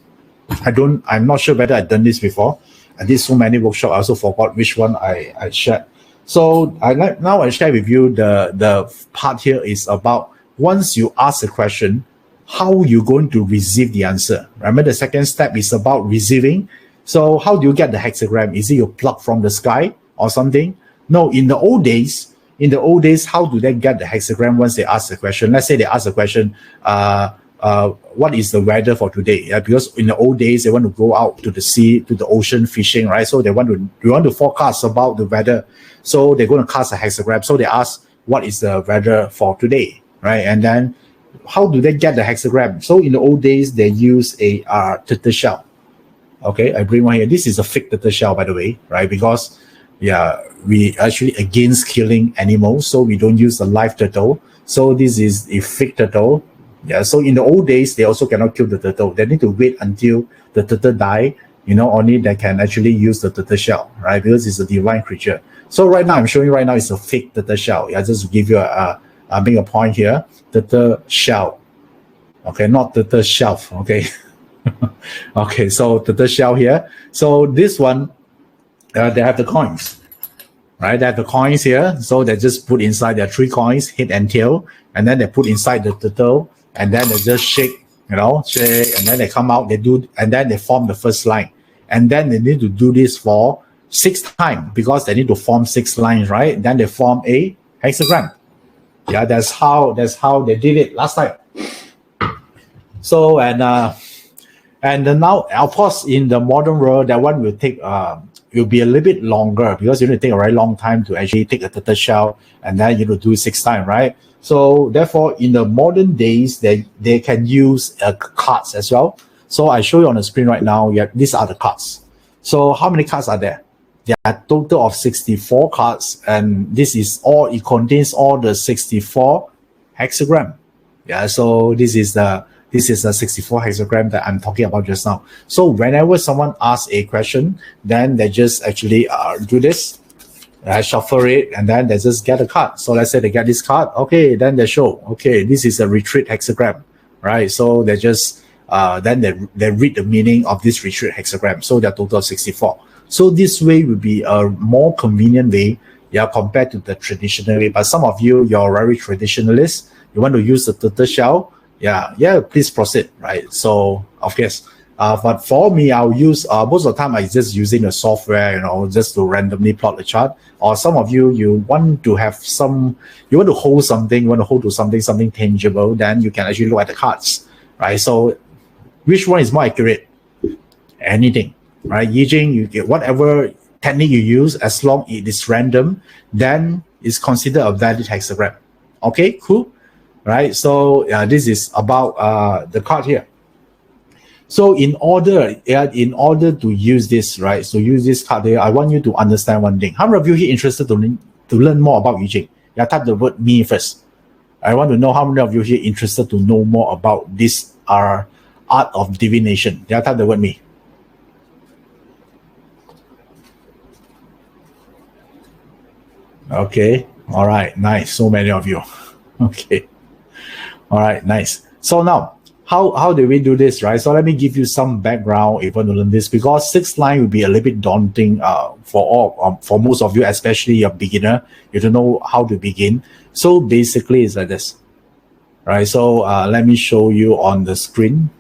I'm not sure whether I've done this before. I did so many workshops, I also forgot which one I shared. So now I share with you the part here is about once you ask a question, how you're going to receive the answer. Remember the second step is about receiving. So how do you get the hexagram? Is it you pluck from the sky or something? No, in the old days, in the old days, how do they get the hexagram once they ask the question? Let's say they ask the question, what is the weather for today? Yeah, because in the old days, they want to go out to the sea, to the ocean fishing, right? So they want to forecast about the weather. So they're going to cast a hexagram. So they ask, what is the weather for today, right? And then how do they get the hexagram? So in the old days, they use a turtle shell. Okay, I bring one here. This is a fake turtle shell, by the way, right? Because we actually against killing animals, so we don't use a live turtle. So this is a fake turtle. Yeah, so in the old days, they also cannot kill the turtle. They need to wait until the turtle die, only they can actually use the turtle shell, right? Because it's a divine creature. So right now, I'm showing you right now, it's a fake turtle shell. Yeah, just to give you make a point here, turtle shell. Okay, not turtle shelf, okay? Okay, so turtle shell here. So this one, they have the coins, right? They have the coins here. So they just put inside their 3 coins, head and tail, and then they put inside the turtle, and then they just shake, shake, and then they come out, and then they form the first line. And then they need to do this for 6 times because they need to form 6 lines, right? Then they form a hexagram. Yeah, that's how they did it last time. So, and now, of course, in the modern world, that one will take, it will be a little bit longer because you need to take a very long time to actually take a turtle shell, and then you need to do 6 times, right? So therefore, in the modern days, they can use cards as well. So I show you on the screen right now. Yeah, these are the cards. So how many cards are there? There are a total of 64 cards, and it contains all the 64 hexagram. Yeah, so this is the 64 hexagram that I'm talking about just now. So whenever someone asks a question, then they just actually do this, shuffle it, and then they just get a card. So let's say they get this card. Okay, then they show, okay, this is a retreat hexagram, right? So they just, then they read the meaning of this retreat hexagram. So they're total 64. So this way will be a more convenient way, compared to the traditional way. But some of you're very traditionalist. You want to use the turtle shell. Yeah, please proceed, right? So, of course, but for me, I'll use, most of the time, I just using the software, just to randomly plot the chart. Or some of you want to have you want to hold something, you want to hold to something tangible, then you can actually look at the cards, right? So, which one is more accurate? Anything, right? Yi Jing, you get whatever technique you use, as long as it is random, then it's considered a valid hexagram. Okay, cool. Right, so this is about the card here. So in order to use this, right, so use this card here, I want you to understand one thing. How many of you here interested to learn more about Yi Jing? Type the word me first. I want to know how many of you here interested to know more about this art of divination. Type the word me. Okay, all right, nice. So many of you. Okay. All right, nice. So now, how do we do this, right? So let me give you some background if you want to learn this, because 6 line will be a little bit daunting for most of you, especially a beginner. You don't know how to begin. So basically, it's like this, right? So let me show you on the screen.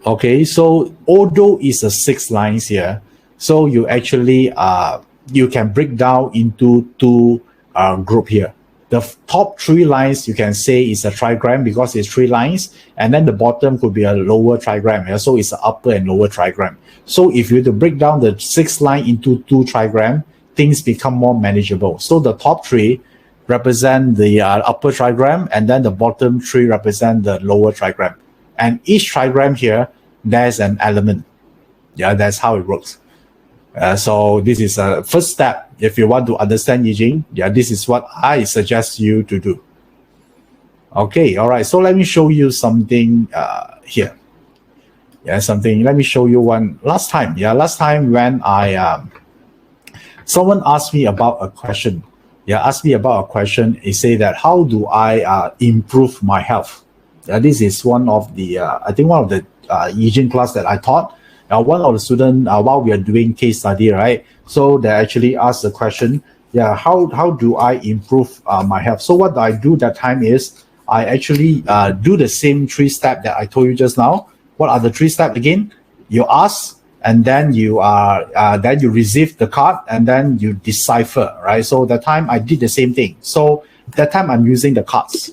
Okay, so although it's a 6 lines here, so you actually you can break down into 2 group here. The top 3 lines you can say is a trigram because it's 3 lines, and then the bottom could be a lower trigram. Yeah? So it's an upper and lower trigram. So if you were to break down the 6 line into 2 trigram, things become more manageable. So the top 3 represent the upper trigram, and then the bottom 3 represent the lower trigram. And each trigram here, there's an element. Yeah, that's how it works. So this is a first step. If you want to understand Yi Jing, this is what I suggest you to do. Okay, all right. So let me show you something here. Let me show you one last time. Last time when someone asked me about a question. He said that how do I improve my health? This is one of the Yi Jing class that I taught. One of the students, while we are doing case study, right? So they actually asked the question, how do I improve my health? So what I do that time is I actually do the same 3 steps that I told you just now. What are the 3 steps again? You ask, and then you receive the card, and then you decipher, right? So that time I did the same thing. So that time I'm using the cards.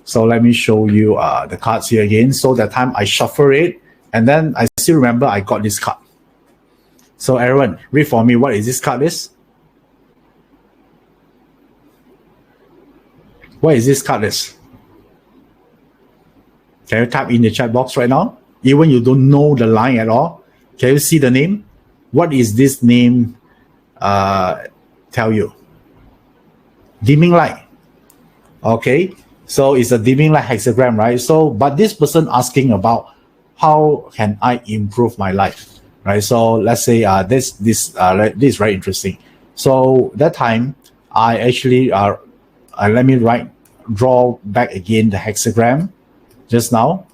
So let me show you the cards here again. So that time I shuffle it, and then I still remember I got this card. So Aaron, read for me what is this card is. What is this card is? Can you type in the chat box right now? Even you don't know the line at all. Can you see the name? What is this name tell you? Dimming light. Okay. So it's a dimming light hexagram, right? So, but this person asking about how can I improve my life, right? So let's say this is very interesting. So that time I actually let me draw back again the hexagram just now.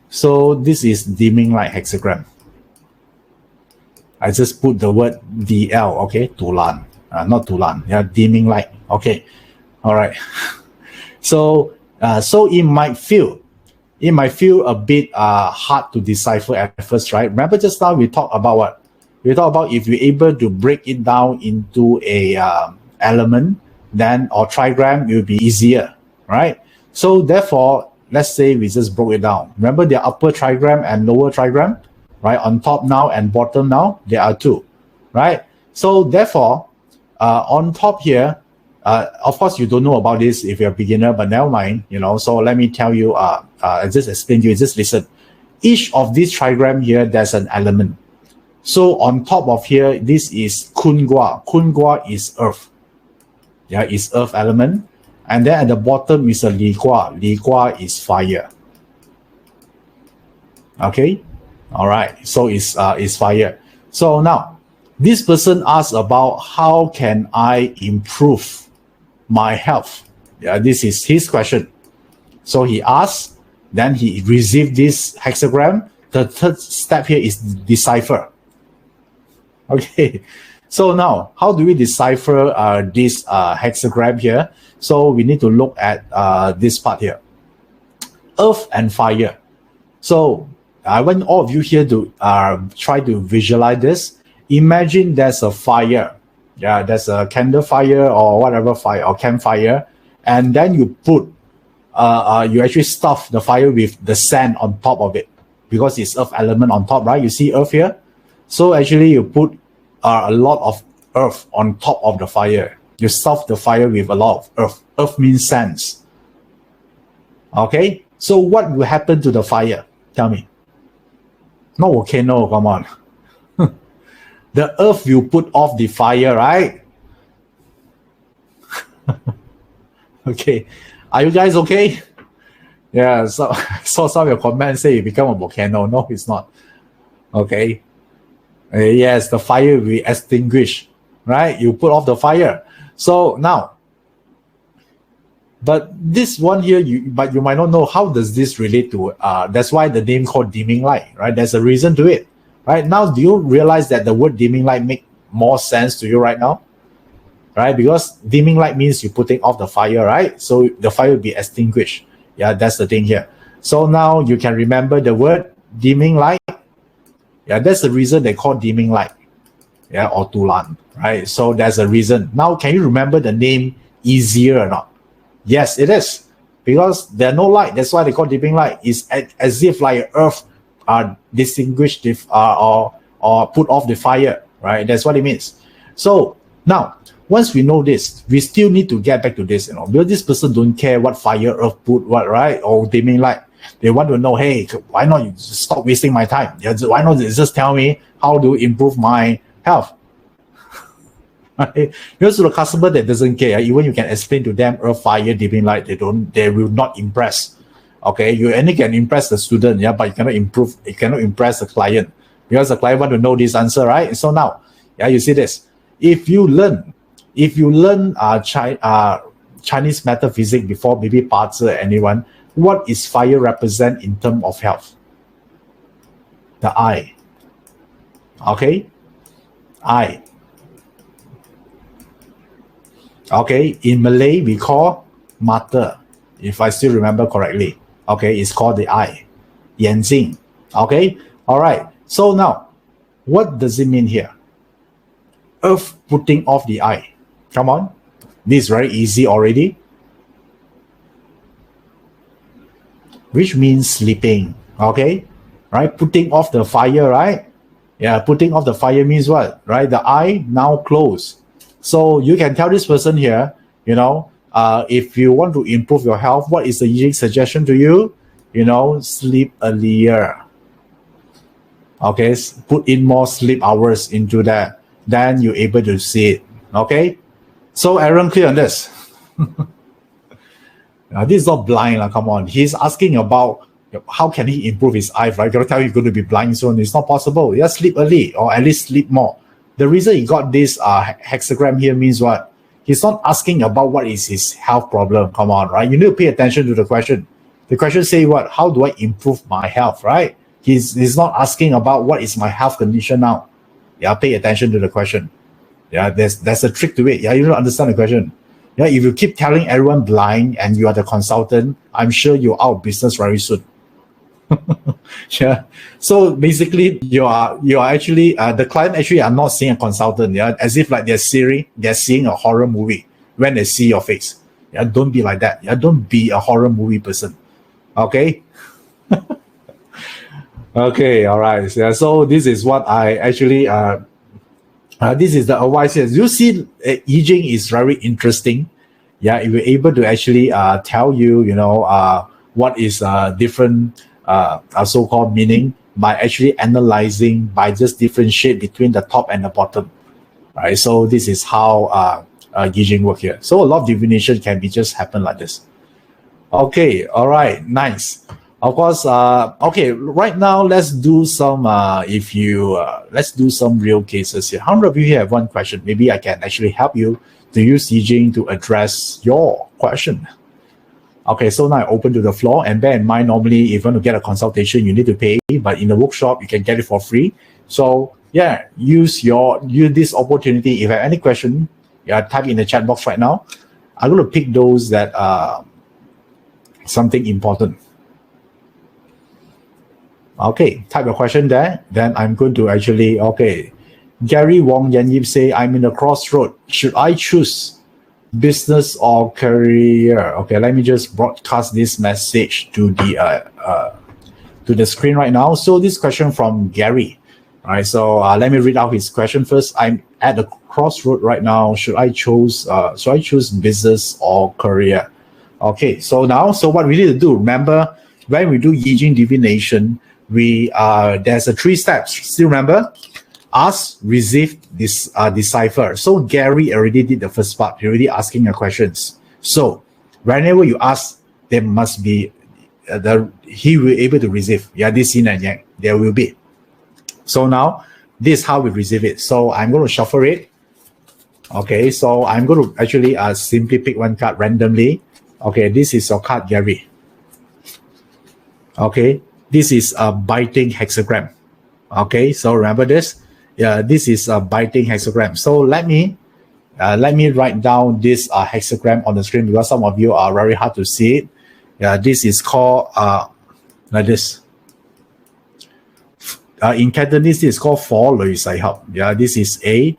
So this is dimming light hexagram. I just put the word DL, okay, Tulan, not Tulan, yeah, dimming light, okay, all right. So it might feel a bit hard to decipher at first, right? Remember just now we talked about what? We talked about if you're able to break it down into a element, then or trigram, it will be easier, right? So therefore, let's say we just broke it down. Remember the upper trigram and lower trigram, right? On top now and bottom now, there are two, right? So therefore, on top here, of course, you don't know about this if you're a beginner, but never mind, So let me tell you, I just explain to you, just listen. Each of these trigram here, there's an element. So on top of here, this is Kungwa. Kungwa is earth. Yeah, it's earth element. And then at the bottom is a Li Gua. Li Gua is fire. Okay? All right. So it's fire. So now, this person asks about how can I improve my health. Yeah, this is his question. So he asks, then he received this hexagram. The third step here is decipher. Okay. So now, how do we decipher this hexagram here? So we need to look at this part here. Earth and fire. So I want all of you here to try to visualize this. Imagine there's a fire. Yeah, there's a candle fire or whatever fire or campfire, and then you put, you actually stuff the fire with the sand on top of it because it's earth element on top, right? You see earth here, so actually you put a lot of earth on top of the fire. You stuff the fire with a lot of earth. Earth means sands. Okay, so what will happen to the fire? Tell me. No volcano, come on. The earth will put off the fire, right? Okay. Are you guys okay? Yeah, so I saw some of your comments say it become a volcano. No, it's not. Okay. Yes, the fire will be extinguished, right? You put off the fire. So now, but this one here, you might not know how does this relate to, that's why the name called dimming light, right? There's a reason to it. Right now, do you realize that the word dimming light make more sense to you right now? Right, because dimming light means you're putting off the fire, right? So the fire will be extinguished. Yeah, that's the thing here. So now you can remember the word dimming light. Yeah, that's the reason they call dimming light. Yeah, or Tulan, right? So there's a reason. Now, can you remember the name easier or not? Yes, it is. Because there's no light. That's why they call dimming light. It's as if like earth distinguished or put off the fire, right? That's what it means. So now, once we know this, we still need to get back to this, because this person don't care what fire, earth put, what, right? Or dimming light. They want to know, hey, why not you stop wasting my time? Why not you just tell me how to improve my health? Right? Because to the customer that doesn't care, even you can explain to them earth, fire, dimming light, they will not impress. Okay, you only can impress the student, yeah, but you cannot impress the client because the client want to know this answer, right? So now, yeah, you see this. If you learn Chinese metaphysics before, maybe Parts or anyone, what is fire represent in terms of health? The eye. Okay, eye. Okay, in Malay we call mata, if I still remember correctly. Okay, it's called the eye, 眼睛. Okay, all right. So now, what does it mean here? Earth putting off the eye. Come on, this is very easy already. Which means sleeping. Okay, right? Putting off the fire, right? Yeah, putting off the fire means what? Right? The eye now closed. So you can tell this person here, if you want to improve your health, what is the Yi Jing suggestion to you? Sleep earlier. Okay, put in more sleep hours into that. Then you're able to see it. Okay, so Aaron, clear on this. This is not blind, come on. He's asking about how can he improve his eyes, right? Gonna tell you he's going to be blind soon. It's not possible. Just sleep early or at least sleep more. The reason he got this hexagram here means what? He's not asking about what is his health problem. Come on, right? You need to pay attention to the question. The question say what? How do I improve my health, right? He's not asking about what is my health condition now. Yeah, pay attention to the question. Yeah, there's a trick to it. Yeah, you don't understand the question. Yeah, if you keep telling everyone blind and you are the consultant, I'm sure you're out of business very soon. Yeah. So basically, you are actually the client actually are not seeing a consultant. Yeah, as if like they're seeing a horror movie when they see your face. Yeah, don't be like that. Yeah, don't be a horror movie person. Okay. Okay. All right. Yeah. So this is what I actually this is the advice here. You see, Yi Jing is very interesting. Yeah, if we're able to actually tell you, what is different so-called meaning by actually analyzing by just differentiate between the top and the bottom, right? So this is how Yi Jing work here. So a lot of divination can be just happen like this. Okay, all right, nice. Of course, okay, right now let's do some let's do some real cases here. How many of you here have one question? Maybe I can actually help you to use Yi Jing to address your question. Okay, so now I open to the floor, and bear in mind, normally if you want to get a consultation, you need to pay, but in the workshop, you can get it for free. So yeah, use this opportunity. If you have any question, type in the chat box right now. I'm going to pick those that are something important. Okay, type a question there. Then I'm going to actually, okay. Gary Wong Yan Yip say, I'm in a crossroad. Should I choose business or career? Okay, let me just broadcast this message to the screen right now. So this question from Gary. All right, so let me read out his question first. I'm at a crossroad right now. Should I choose business or career? Okay, so what we need to do, remember, when we do Yi Jing divination, there's a 3 steps. Still remember? Ask, receive, decipher. So Gary already did the first part. He already asking your questions. So whenever you ask, there must be he will able to receive. Yeah, this yin and yang. There will be. So now this is how we receive it. So I'm going to shuffle it. Okay, so I'm going to actually simply pick one card randomly. Okay, this is your card, Gary. Okay, this is a biting hexagram. Okay, so remember this. Yeah, this is a biting hexagram. So let me write down this hexagram on the screen because some of you are very hard to see it. Yeah, this is called like this. In Cantonese, this is called Phó Lùi Sai Hợp. Yeah, this is a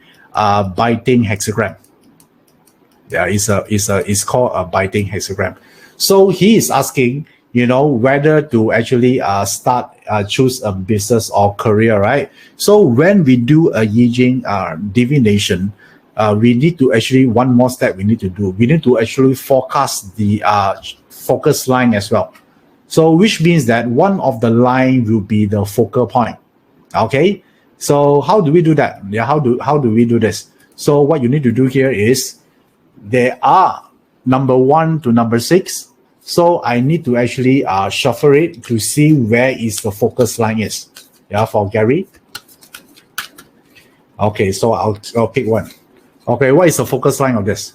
biting hexagram. Yeah, it's called a biting hexagram. So he is asking, whether to actually choose a business or career, right? So when we do a Yi Jing divination, we need to actually, one more step we need to do. We need to actually forecast the focus line as well. So which means that one of the line will be the focal point. Okay. So how do we do that? Yeah, how do we do this? So what you need to do here is there are number 1 to number 6. So I need to actually shuffle it to see where is the focus line is. Yeah, for Gary. Okay, so I'll pick one. Okay, what is the focus line of this?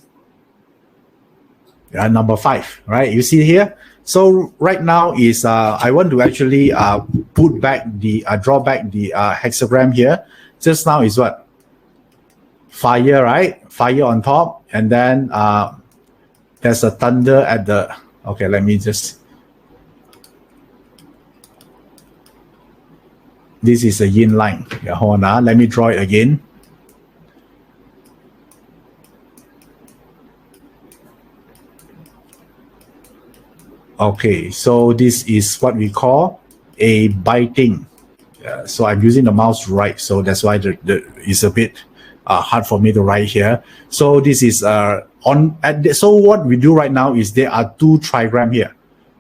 Yeah, number 5, right? You see here? So right now is I want to actually put back the draw back the hexagram here. Just now is what? Fire, right? Fire on top, and then there's a thunder at the. Okay, let me just. This is a yin line. Yeah, hold on. Let me draw it again. Okay, so this is what we call a biting. So I'm using the mouse to write, so that's why it's a bit hard for me to write here. So this is so what we do right now is there are two trigram here,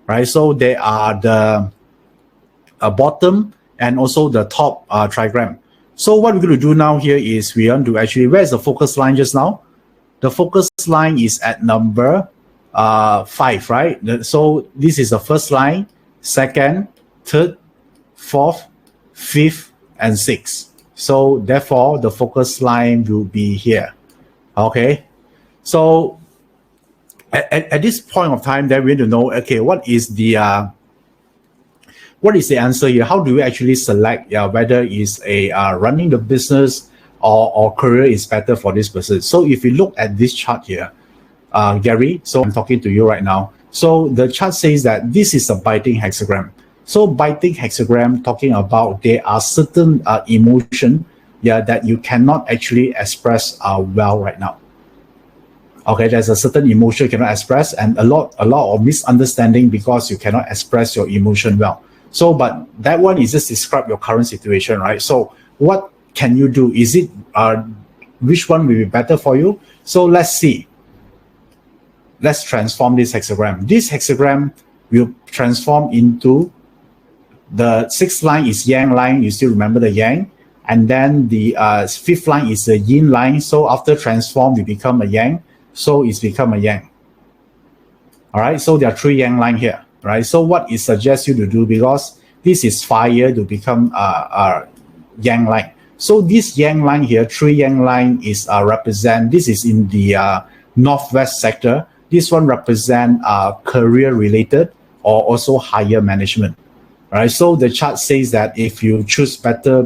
right? So there are the bottom and also the top trigram. So what we're going to do now here is we want to actually, where's the focus line just now? The focus line is at number 5, right? So this is the first line, second, third, fourth, fifth, and sixth. So therefore, the focus line will be here. Okay. So at this point of time, then we need to know, okay, what is the answer here? How do we actually select whether it's a running the business or career is better for this person? So if you look at this chart here, Gary, so I'm talking to you right now. So the chart says that this is a biting hexagram. So biting hexagram talking about there are certain emotion that you cannot actually express well right now. Okay, there's a certain emotion you cannot express, and a lot of misunderstanding because you cannot express your emotion well. So, but that one is just describe your current situation, right? So what can you do? Is it which one will be better for you? So let's see. Let's transform this hexagram. This hexagram will transform into the sixth line is yang line. You still remember the yang, and then the fifth line is the yin line. So after transform, we become a yang. So it's become a yang. All right. So there are 3 yang line here, right? So what it suggests you to do, because this is fire, to become a yang line. So this yang line here, 3 yang line is represent. This is in the northwest sector. This one represent career related or also higher management. Right. So the chart says that if you choose better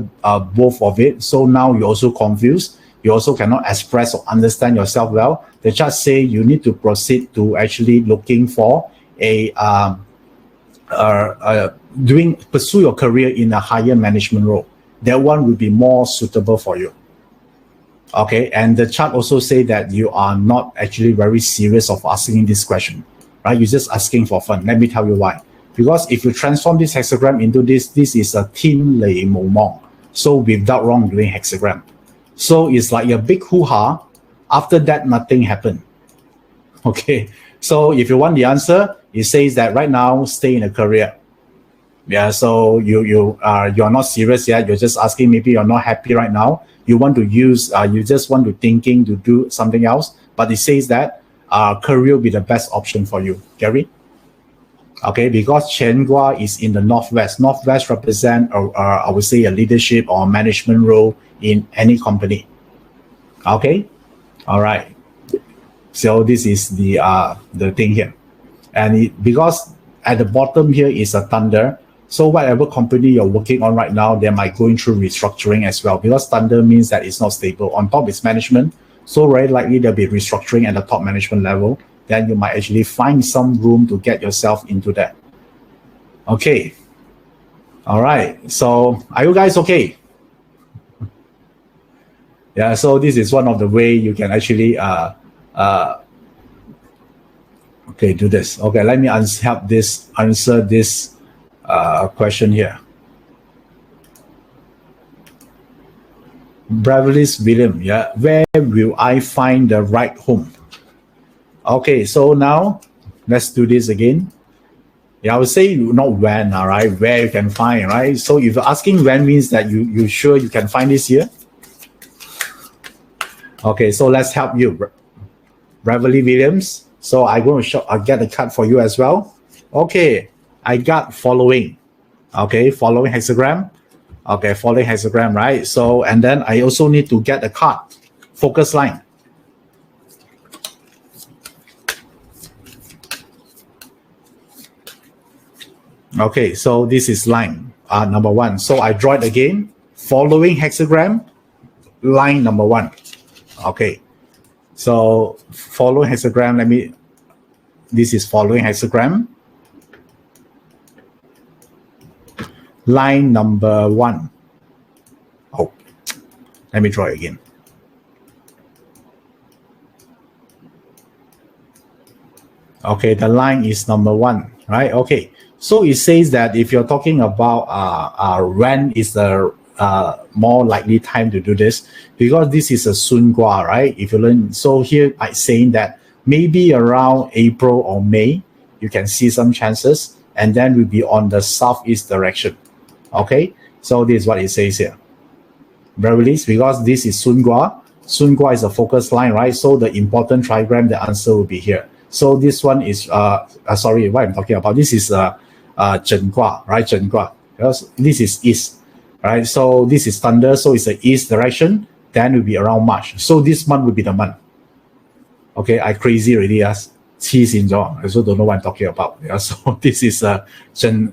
both of it, so now you're also confused. You also cannot express or understand yourself well. The chart say you need to proceed to actually looking for pursue your career in a higher management role. That one will be more suitable for you. Okay, and the chart also say that you are not actually very serious of asking this question, right? You're just asking for fun. Let me tell you why. Because if you transform this hexagram into this is a tin lei mo mong. So without wrongdoing hexagram. So it's like a big hoo-ha. After that, nothing happened. Okay. So if you want the answer, it says that right now, stay in a career. Yeah. So you're not serious yet. You're just asking, maybe you're not happy right now. You want to use, you just want to thinking to do something else. But it says that career will be the best option for you. Gary? Okay, because Chen Gua is in the northwest. Northwest represent, I would say, a leadership or management role in any company. Okay, all right. So this is the thing here, and because at the bottom here is a thunder. So whatever company you're working on right now, they might going through restructuring as well, because thunder means that it's not stable. On top is management, so very likely there'll be restructuring at the top management level. Then you might actually find some room to get yourself into that. Okay. All right. So are you guys okay? Yeah. So this is one of the way you can actually okay, do this. Okay, let me help this answer this question here. Beverly's William, yeah. Where will I find the right home? Okay, so now let's do this again. Yeah, I would say not when, all right, where you can find, right? So if you're asking when means that you sure you can find this here? Okay, so let's help you. Beverly Williams. So I'm going to I'll get the card for you as well. Okay, I got following. Okay, following hexagram. Okay, following hexagram, right? So, and then I also need to get the card, focus line. Okay, so this is line number 1. So I draw it again, following hexagram, line number 1. Okay, so following hexagram, this is following hexagram, line number 1. Let me draw it again. Okay, the line is number 1, right? Okay, so it says that if you're talking about when is the more likely time to do this, because this is a Sun Gua, right? If you learn, so here I'm saying that maybe around April or May, you can see some chances, and then we'll be on the southeast direction. Okay, so this is what it says here. Beverly's, because this is Sun Gua. Sun Gua is a focus line, right? So the important trigram, the answer will be here. So this one is sorry, what I'm talking about. This is Zhen Gua, right? Zhen Gua. Because this is east, right? So this is thunder, so it's the east direction. Then will be around March. So this month will be the month. Okay, I crazy already. Yes, I also don't know what I'm talking about. Yeah, so this is Zhen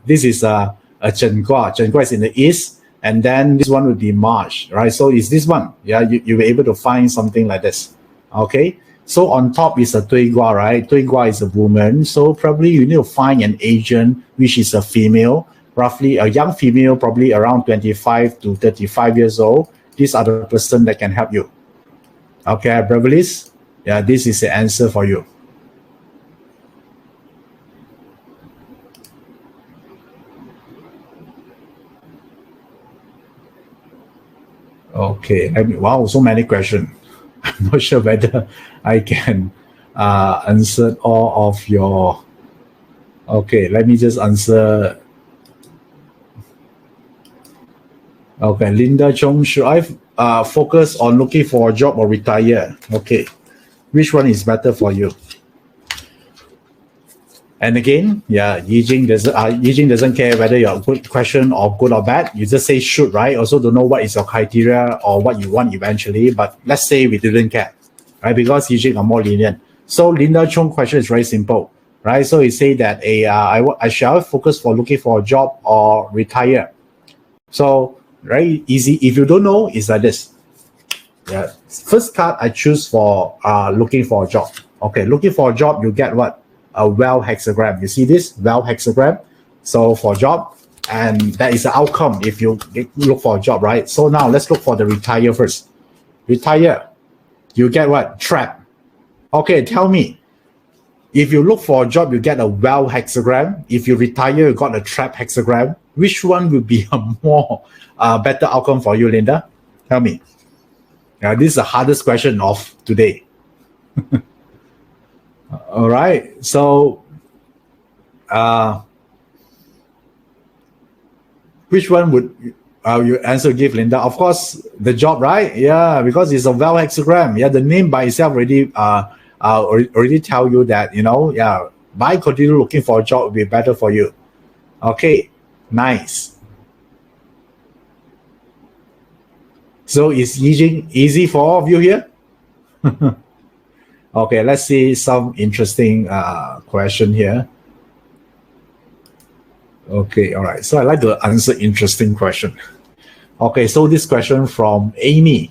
Gua. Zhen Gua is in the east, and then this one will be March, right? So it's this one. Yeah, you were able to find something like this. Okay. So on top is a Tui Gua, right? Tui Gua is a woman. So probably you need to find an agent, which is a female, roughly a young female, probably around 25 to 35 years old. These are the person that can help you. Okay, Beverly's. Yeah, this is the answer for you. Okay, wow, so many questions. I'm not sure whether I can answer all of your. Okay, let me just answer. Okay, Linda Chong, should I focus on looking for a job or retire? Okay, which one is better for you? And again, yeah, Yi Jing doesn't care whether you're a good question or good or bad. You just say should, right? Also don't know what is your criteria or what you want eventually. But let's say we didn't care, right? Because Yi Jing are more lenient. So Linda Chung question is very simple, right? So he say that I shall focus for looking for a job or retire. So very easy. If you don't know, it's like this. Yeah, first card I choose for looking for a job. Okay, looking for a job, you get what? A well hexagram. You see this well hexagram? So for job, and that is the outcome if you look for a job, right? So now let's look for the retire first. Retire, you get what? Trap. Okay, tell me. If you look for a job, you get a well hexagram. If you retire, you got a trap hexagram. Which one will be a more better outcome for you, Linda? Tell me. This is the hardest question of today. All right, so which one would your answer give, Linda? Of course, the job, right? Yeah, because it's a well hexagram. Yeah, the name by itself already tell you that, yeah, by continue looking for a job will be better for you. Okay, nice. So is Yi Jing easy for all of you here? Okay, let's see some interesting question here. Okay, all right. So I like to answer interesting question. Okay, so this question from Amy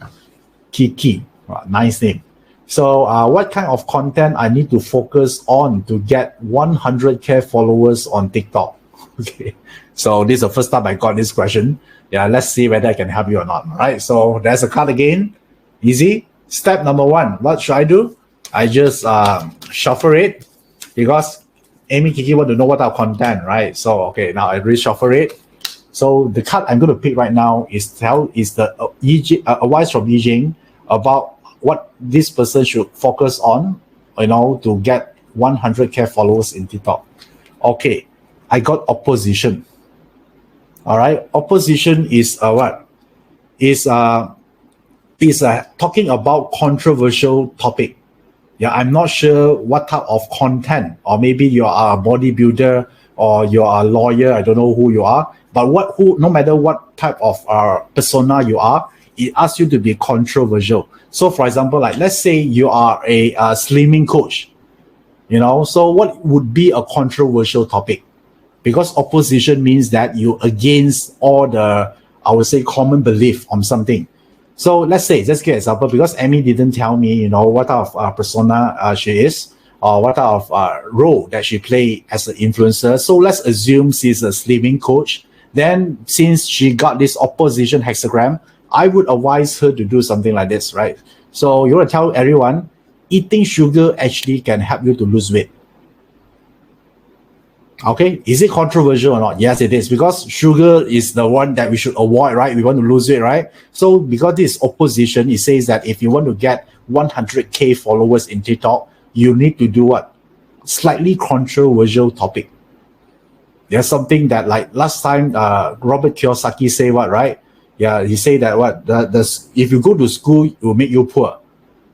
Kiki. Nice name. So what kind of content I need to focus on to get 100K followers on TikTok? Okay, so this is the first time I got this question. Yeah, let's see whether I can help you or not. All right, so there's a card again. Easy. Step number 1, what should I do? I just shuffle it because Amy Kiki want to know what our content, right? So okay, now I reshuffle it. So the card I'm going to pick right now is the advice from Yi Jing about what this person should focus on, to get 100K followers in TikTok. Okay, I got opposition. All right, opposition is what? Is talking about controversial topic. Yeah, I'm not sure what type of content, or maybe you are a bodybuilder or you are a lawyer. I don't know who you are, but no matter what type of persona you are, it asks you to be controversial. So, for example, like let's say you are a slimming coach, so what would be a controversial topic? Because opposition means that you against all the, I would say, common belief on something. So let's say, just give an example, because Amy didn't tell me, what type of persona she is, or what type of role that she play as an influencer. So let's assume she's a slimming coach. Then since she got this opposition hexagram, I would advise her to do something like this, right? So you want to tell everyone, eating sugar actually can help you to lose weight. Okay, is it controversial or not? Yes, it is, because sugar is the one that we should avoid, right? We want to lose weight, right? So because this opposition, it says that if you want to get 100k followers in TikTok, you need to do what? Slightly controversial topic. There's something that, like last time, Robert Kiyosaki say what, right? Yeah, he say that what if you go to school, it will make you poor.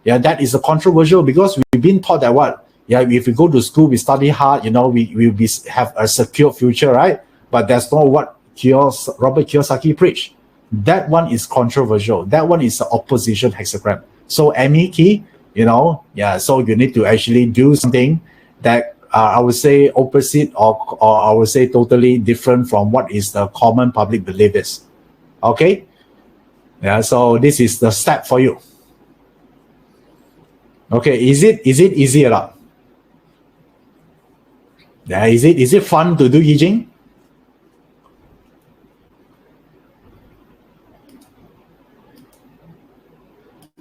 Yeah, that is a controversial, because we've been taught that what? Yeah, if we go to school, we study hard, we will have a secure future, right? But that's not what Robert Kiyosaki preached. That one is controversial. That one is the opposition hexagram. So Key, so you need to actually do something that I would say opposite, or I would say totally different from what is the common public belief is. Okay? Yeah, so this is the step for you. Okay, is it easy or not? Yeah, is it fun to do Yi Jing?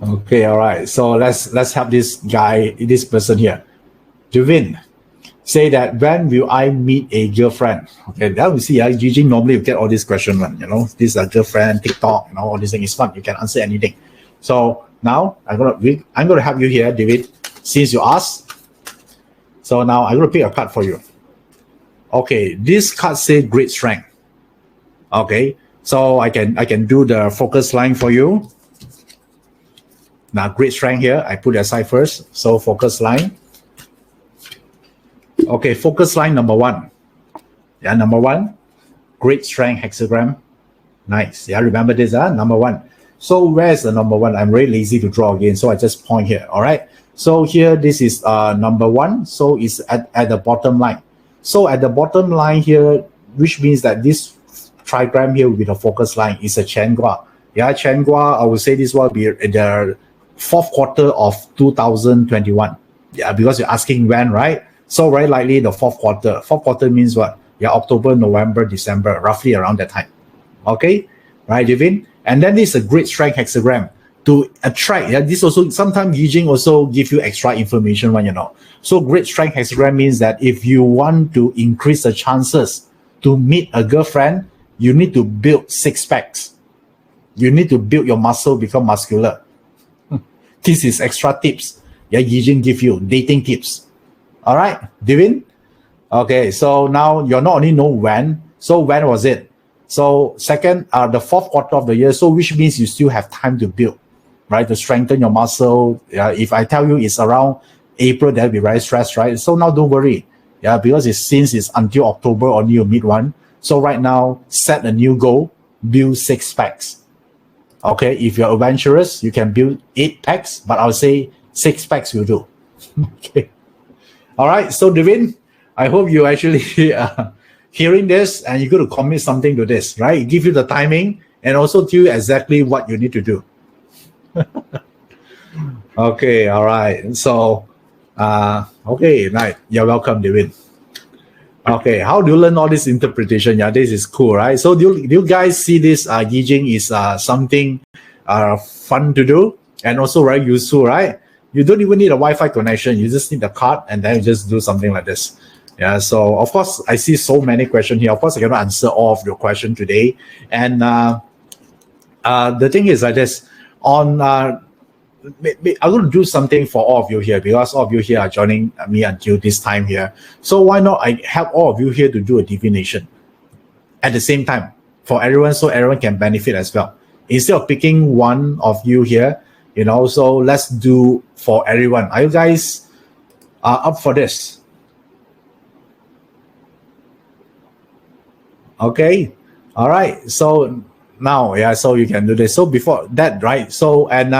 Okay, all right. So let's help this person here. Juvin, say that when will I meet a girlfriend? Okay, now we see Yi Jing normally you get all these questions, this is girlfriend, TikTok, all these things is fun. You can answer anything. So now I'm gonna help you here, David, since you asked. So now I'm gonna pick a card for you. Okay, this card says great strength. Okay, so I can do the focus line for you. Now, great strength here, I put it aside first. So focus line. Okay, focus line number 1. Yeah, number 1, great strength hexagram. Nice. Yeah, remember this, number 1. So where's the number 1? I'm very lazy to draw again, so I just point here. All right. So here, this is number 1. So it's at the bottom line. So at the bottom line here, which means that this trigram here will be the focus line, is a Chen Gua. Yeah, Chen Gua, I would say this will be in the 4th quarter of 2021. Yeah, because you're asking when, right? So very likely the 4th quarter. 4th quarter means what? Yeah, October, November, December, roughly around that time. Okay, right, Devin? And then this is a great strength hexagram to attract. Yeah, this also sometimes Yi Jing also give you extra information when So great strength hexagram means that if you want to increase the chances to meet a girlfriend, you need to build 6 packs. You need to build your muscle, become muscular. This is extra tips. Yeah, Yi Jing give you dating tips. All right, Devin? Okay, so now you not only know when. So when was it? So second, the 4th quarter of the year. So which means you still have time to build, right? To strengthen your muscle. Yeah, if I tell you it's around April, that'll be very stressed, right? So now don't worry. Yeah, because since it's until October only you meet one. So right now, set a new goal, build 6 packs. Okay, if you're adventurous, you can build 8 packs, but I'll say 6 packs will do. Okay. All right, so Devin, I hope you actually hearing this and you're going to commit something to this, right? Give you the timing and also tell you exactly what you need to do. Okay, all right. So, okay, nice. You're welcome, Devin. Okay, how do you learn all this interpretation? Yeah, this is cool, right? So do you guys see this Yi Jing is something fun to do and also very useful, right? You don't even need a Wi-Fi connection. You just need a card and then you just do something like this. Yeah, so of course, I see so many questions here. Of course, I cannot answer all of your questions today. And the thing is like this, I'm going to do something for all of you here because all of you here are joining me until this time here. So why not I help all of you here to do a divination at the same time for everyone so everyone can benefit as well. Instead of picking one of you here, so let's do for everyone. Are you guys up for this? Okay. All right. So now, yeah, so you can do this. So before that, right? So, and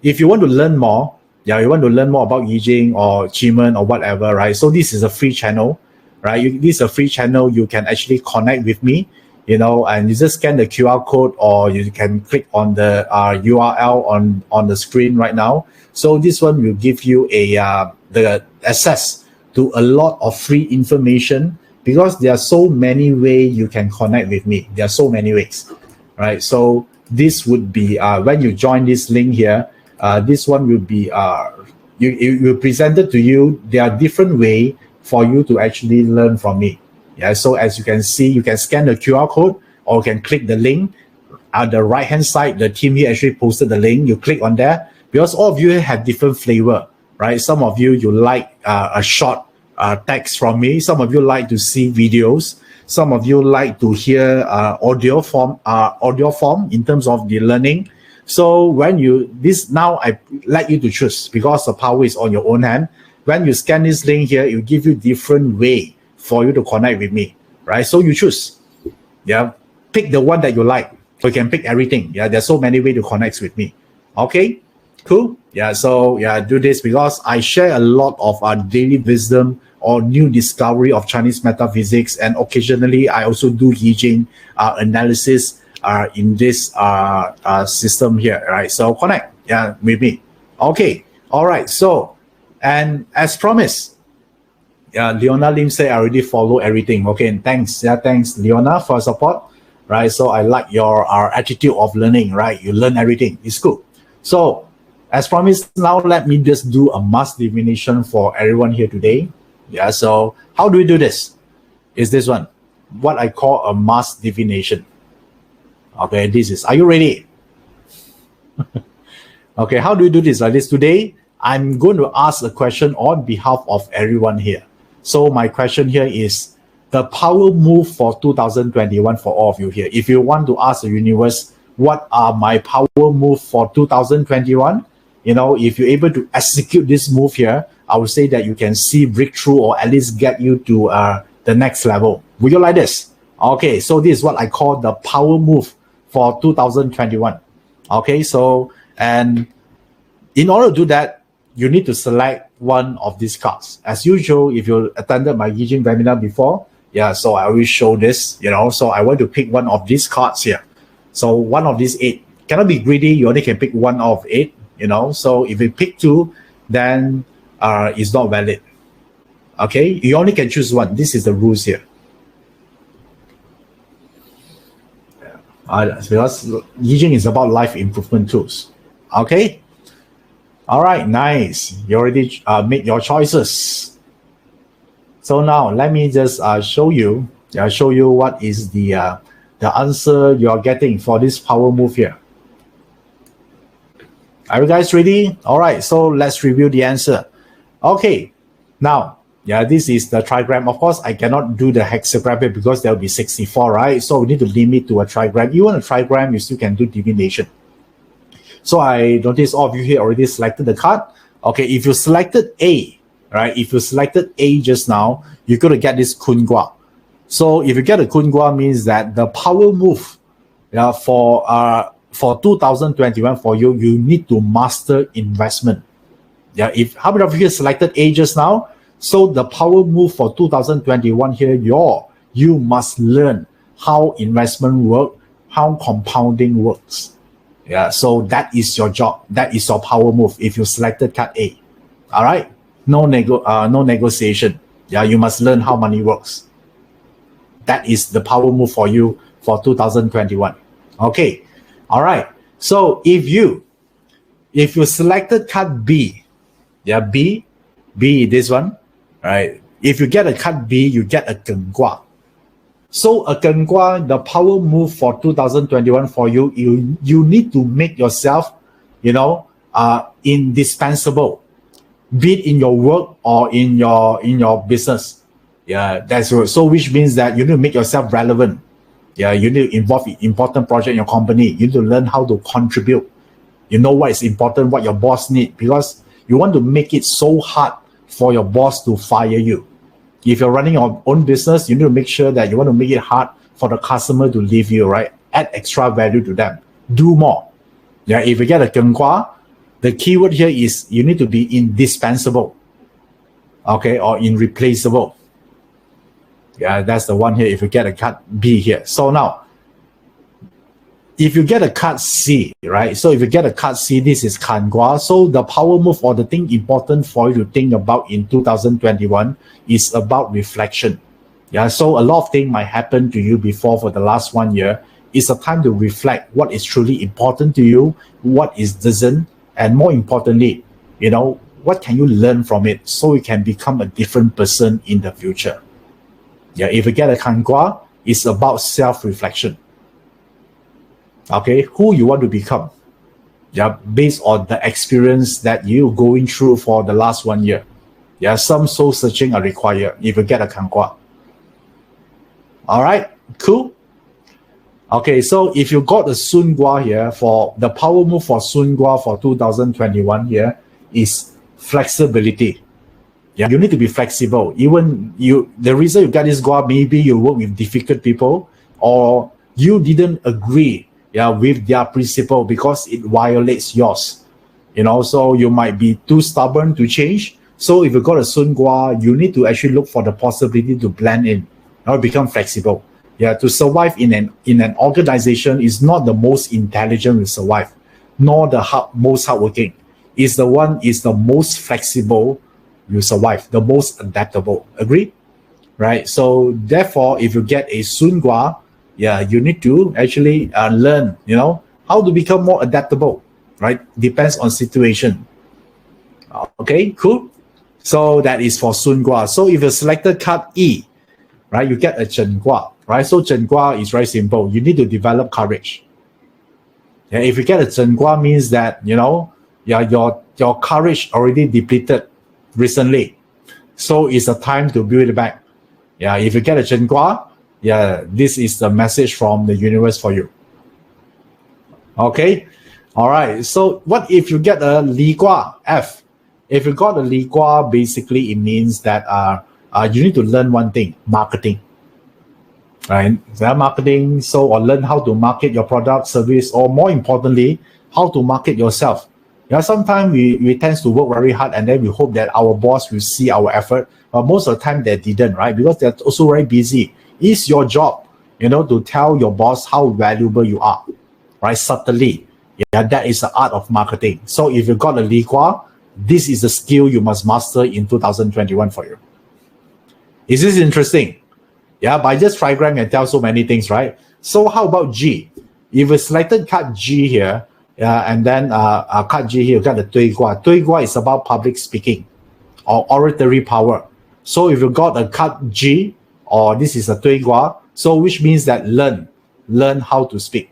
if you want to learn more, you want to learn more about Yi Jing or Chiman or whatever, right? So this is a free channel, right? This is a free channel. You can actually connect with me, and you just scan the QR code or you can click on the URL on the screen right now. So this one will give you the access to a lot of free information because there are so many ways you can connect with me. There are so many ways. Right, so this would be when you join this link here. This one will be it will presented to you. There are different way for you to actually learn from me. Yeah. So as you can see, you can scan the QR code or you can click the link. At the right hand side, the team here actually posted the link. You click on there because all of you have different flavor, right? Some of you like a short text from me. Some of you like to see videos. Some of you like to hear audio form in terms of the learning. So when now I let you to choose because the power is on your own hand. When you scan this link here, it will give you different way for you to connect with me, right? So you choose. Yeah, pick the one that you like. So you can pick everything. Yeah, there's so many ways to connect with me. Okay, cool. Yeah, so yeah, do this because I share a lot of our daily wisdom or new discovery of Chinese metaphysics, and occasionally I also do Yi Jing analysis in this system here, right? So connect, with me. Okay, all right. So, and as promised, Leona Lim said I already follow everything. Okay, and thanks, thanks Leona for support. Right, so I like your attitude of learning, right? You learn everything, it's good. So as promised, now let me just do a mass divination for everyone here today. Yeah, so how do we do this? Is this one, what I call a mass divination. Okay, are you ready? Okay, how do we do this like this? Today, I'm going to ask a question on behalf of everyone here. So my question here is, the power move for 2021 for all of you here. If you want to ask the universe, what are my power move for 2021? If you're able to execute this move here, I would say that you can see breakthrough or at least get you to the next level. Would you like this? Okay, so this is what I call the power move for 2021. Okay, so, and in order to do that, you need to select one of these cards. As usual, if you attended my Yi Jing webinar before, so I always show this, so I want to pick one of these cards here. So one of these 8. Cannot be greedy, you only can pick one of 8, so if you pick 2, then it's not valid. Okay, you only can choose one. This is the rules here. Because Yi Jing is about life improvement tools. Okay, all right, nice. You already made your choices. So now let me just show you what is the answer you're getting for this power move here. Are you guys ready? All right, so let's review the answer. Okay, now, this is the trigram. Of course, I cannot do the hexagram here because there will be 64, right? So we need to limit to a trigram. You want a trigram, you still can do divination. So I notice all of you here already selected the card. Okay, if you selected A, right? If you selected A just now, you're going to get this Kun Gua. So if you get a Kun Gua, means that the power move for 2021 for you, you need to master investment. If how many of you selected A just now? So the power move for 2021 here, you must learn how investment work, how compounding works. So that is your job. That is your power move if you selected card A. All right. No negotiation. You must learn how money works. That is the power move for you for 2021. Okay, all right. So if you selected card B, B, this one, right? If you get a card B, you get a Geng Gua. So a Geng Gua, the power move for 2021 for you, you need to make yourself, indispensable. Be it in your work or in your business. That's right. So which means that you need to make yourself relevant. You need to involve in important project in your company. You need to learn how to contribute. You know what is important, what your boss needs, because you want to make it so hard for your boss to fire you. If you're running your own business, you need to make sure that you want to make it hard for the customer to leave you, right? Add extra value to them. Do more. If you get a Geng Gua, the keyword here is you need to be indispensable, okay, or irreplaceable. That's the one here if you get a card B here. So now, if you get a card C, right? So if you get a card C, this is Geng Gua. So the power move or the thing important for you to think about in 2021 is about reflection. So a lot of things might happen to you before for the last 1 year. It's a time to reflect what is truly important to you, what is doesn't, and more importantly, what can you learn from it so you can become a different person in the future. Yeah, if you get a Kangwa, it's about self-reflection. Okay, who you want to become. Yeah, based on the experience that you're going through for the last 1 year. Yeah, some soul searching are required if you get a Kangwa. All right, cool. Okay, so if you got a Sun Gua here, for the power move for Sun Gua for 2021 here is flexibility. Yeah, you need to be flexible. Even the reason you got this Gua, maybe you work with difficult people or you didn't agree with their principle because it violates yours. So you might be too stubborn to change. So if you got a Sun Gua, you need to actually look for the possibility to blend in or become flexible. Yeah, to survive in an organization is not the most intelligent will survive, nor the most hardworking. Is the most flexible will survive, the most adaptable. Agree? Right? So therefore, if you get a Sun Gua, you need to actually learn, how to become more adaptable. Right? Depends on situation. Okay, cool. So that is for Sun Gua. So if you selected card E, right, you get a Chen Gua. Right, so Chen Gua is very simple. You need to develop courage. Yeah, if you get a Chen Gua, means that your courage already depleted recently, so it's a time to build it back. Yeah, if you get a Chen Gua, this is the message from the universe for you. Okay, all right. So what if you get a Li Gua F? If you got a Li Gua, basically it means that you need to learn one thing: marketing. Right, marketing. So, or learn how to market your product, service, or more importantly, how to market yourself. Sometimes we tend to work very hard and then we hope that our boss will see our effort, but most of the time they didn't, right? Because they're also very busy. It's your job, to tell your boss how valuable you are, right? Subtly. That is the art of marketing. So if you got a Li Gua, this is a skill you must master in 2021 for you. Is this interesting? Yeah, but I just trigram and tell so many things, right? So how about G? If you selected card G here, and then card G here, you got the Dui Gua. Dui Gua is about public speaking or oratory power. So if you got a card G, or this is a Dui Gua, so which means that learn how to speak.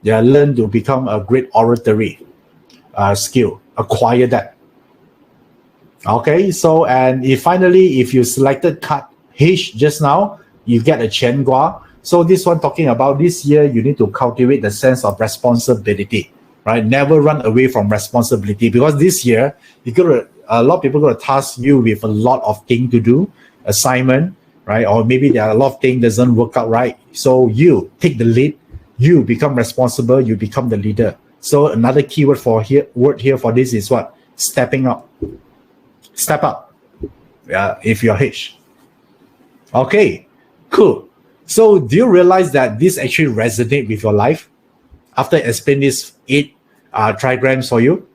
Yeah, learn to become a great oratory skill. Acquire that. Okay, so and if you selected card H just now, you get a Chen Gua. So this one talking about this year, you need to cultivate the sense of responsibility, right? Never run away from responsibility, because this year a lot of people going to task you with a lot of things to do, assignment, right? Or maybe there are a lot of things doesn't work out right. So you take the lead, you become responsible, you become the leader. So another keyword word here for this is what? Stepping up. Step up. Yeah, if you're H. Okay, cool. So do you realize that this actually resonates with your life after I explain this 8 trigrams for you?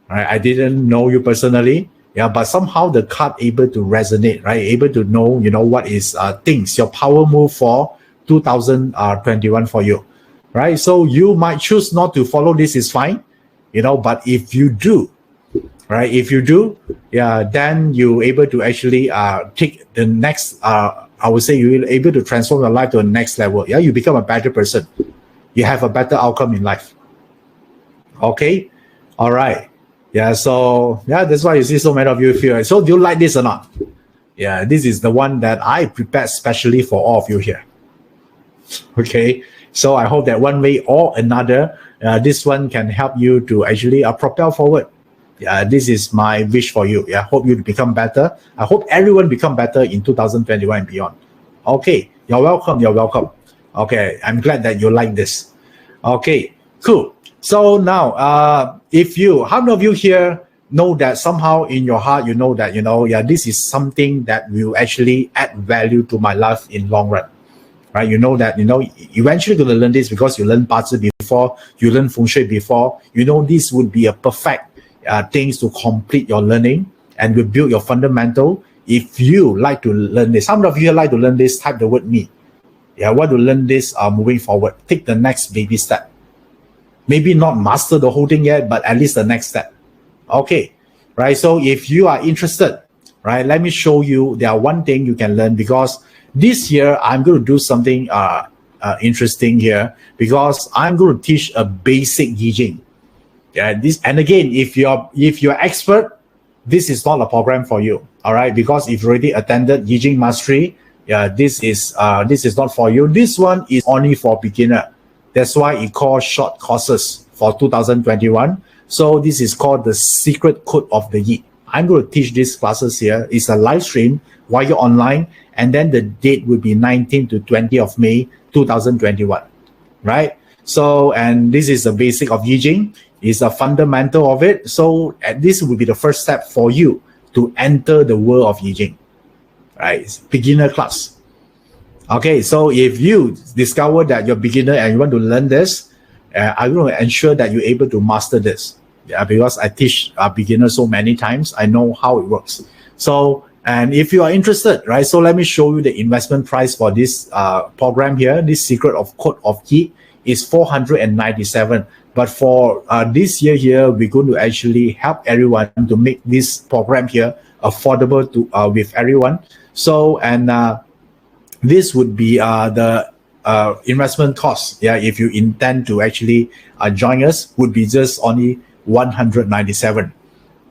Right, I didn't know you personally, but somehow the card able to resonate, right? Able to know, what is things, your power move for 2021 for you, right? So you might choose not to follow this, is fine, but if you do, right? If you do, then you're able to actually take the next, I would say you're able to transform your life to the next level. Yeah, you become a better person. You have a better outcome in life. Okay, all right. So that's why you see so many of you feel. So do you like this or not? Yeah, this is the one that I prepared specially for all of you here. Okay, so I hope that one way or another, this one can help you to actually propel forward. This is my wish for you. Hope you become better. I hope everyone become better in 2021 and beyond. Okay, you're welcome. Okay, I'm glad that you like this. Okay, cool. So now, how many of you here know that somehow in your heart, you know that, this is something that will actually add value to my life in long run, right? You know that, eventually going to learn this because you learned Bazi before, you learned Feng Shui before, this would be a perfect things to complete your learning and will build your fundamental. If you like to learn this, how many of you like to learn this? Type the word me. want to learn this moving forward. Take the next baby step. Maybe not master the whole thing yet, but at least the next step. Okay, right? So if you are interested, right, let me show you. There are one thing you can learn, because this year I'm going to do something interesting here, because I'm going to teach a basic Yi Jing. Yeah, this, and again, if you're expert, this is not a program for you. All right, because if you already attended Yi Jing Mastery, this is not for you. This one is only for beginner. That's why it called short courses for 2021. So this is called the secret code of the Yi. I'm going to teach these classes here. It's a live stream while you're online, and then the date will be 19 to 20 of May 2021, right? So, and this is the basic of Yi Jing. It's a fundamental of it. So this will be the first step for you to enter the world of Yi Jing, right? It's beginner class. Okay, so if you discover that you're beginner and you want to learn this, I'm going to ensure that you're able to master this. Yeah, because I teach beginners so many times, I know how it works. So, and if you are interested, right? So let me show you the investment price for this program here. This secret of code of Yi is 497. But for this year here, we're going to actually help everyone to make this program here affordable to with everyone. So, and this would be the investment cost. Yeah, if you intend to actually join us, would be just only 197.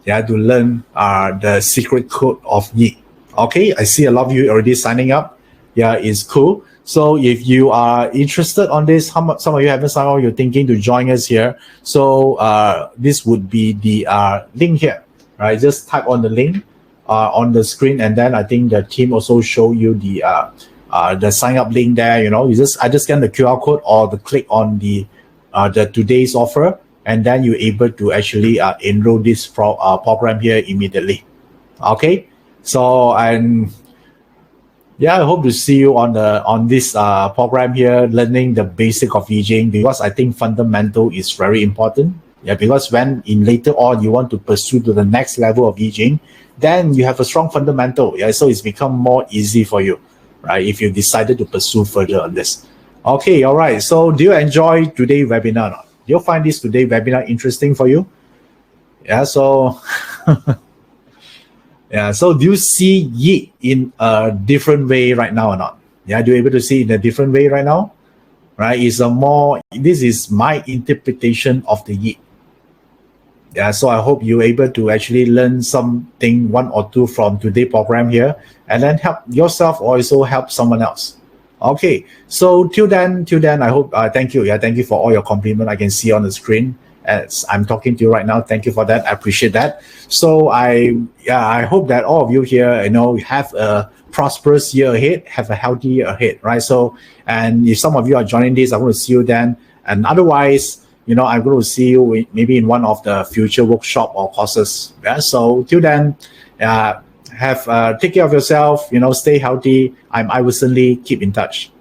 Yeah, to learn the secret code of Yi. Okay, I see a lot of you already signing up. Yeah, it's cool. So if you are interested on this, some of you haven't signed up, you're thinking to join us here. So this would be the link here, right? Just type on the link on the screen, and then I think the team also show you the sign up link there. You know, I just scan the QR code or the click on the today's offer, and then you're able to actually enroll this program here immediately. Okay, so and yeah, I hope to see you on this program here, learning the basic of Yi Jing, because I think fundamental is very important. Yeah, because when in later on you want to pursue to the next level of Yi Jing, then you have a strong fundamental. Yeah, so it's become more easy for you, right? If you decided to pursue further on this. Okay, all right. So do you enjoy today's webinar? Do you find this today's webinar interesting for you? Yeah, so yeah, so do you see Yi in a different way right now or not? Yeah, do you able to see in a different way right now? Right? This is my interpretation of the Yi. Yeah, so I hope you're able to actually learn something, one or two from today's program here, and then help yourself or also help someone else. Okay, so till then, I hope, thank you. Yeah, thank you for all your compliment I can see on the screen as I'm talking to you right now. Thank you for that. I appreciate that. So I hope that all of you here, have a prosperous year ahead, have a healthy year ahead, right? So, and if some of you are joining this, I'm going to see you then. And otherwise, I'm going to see you maybe in one of the future workshop or courses. Yeah. So till then, take care of yourself. Stay healthy. I'm Iverson Lee. Keep in touch.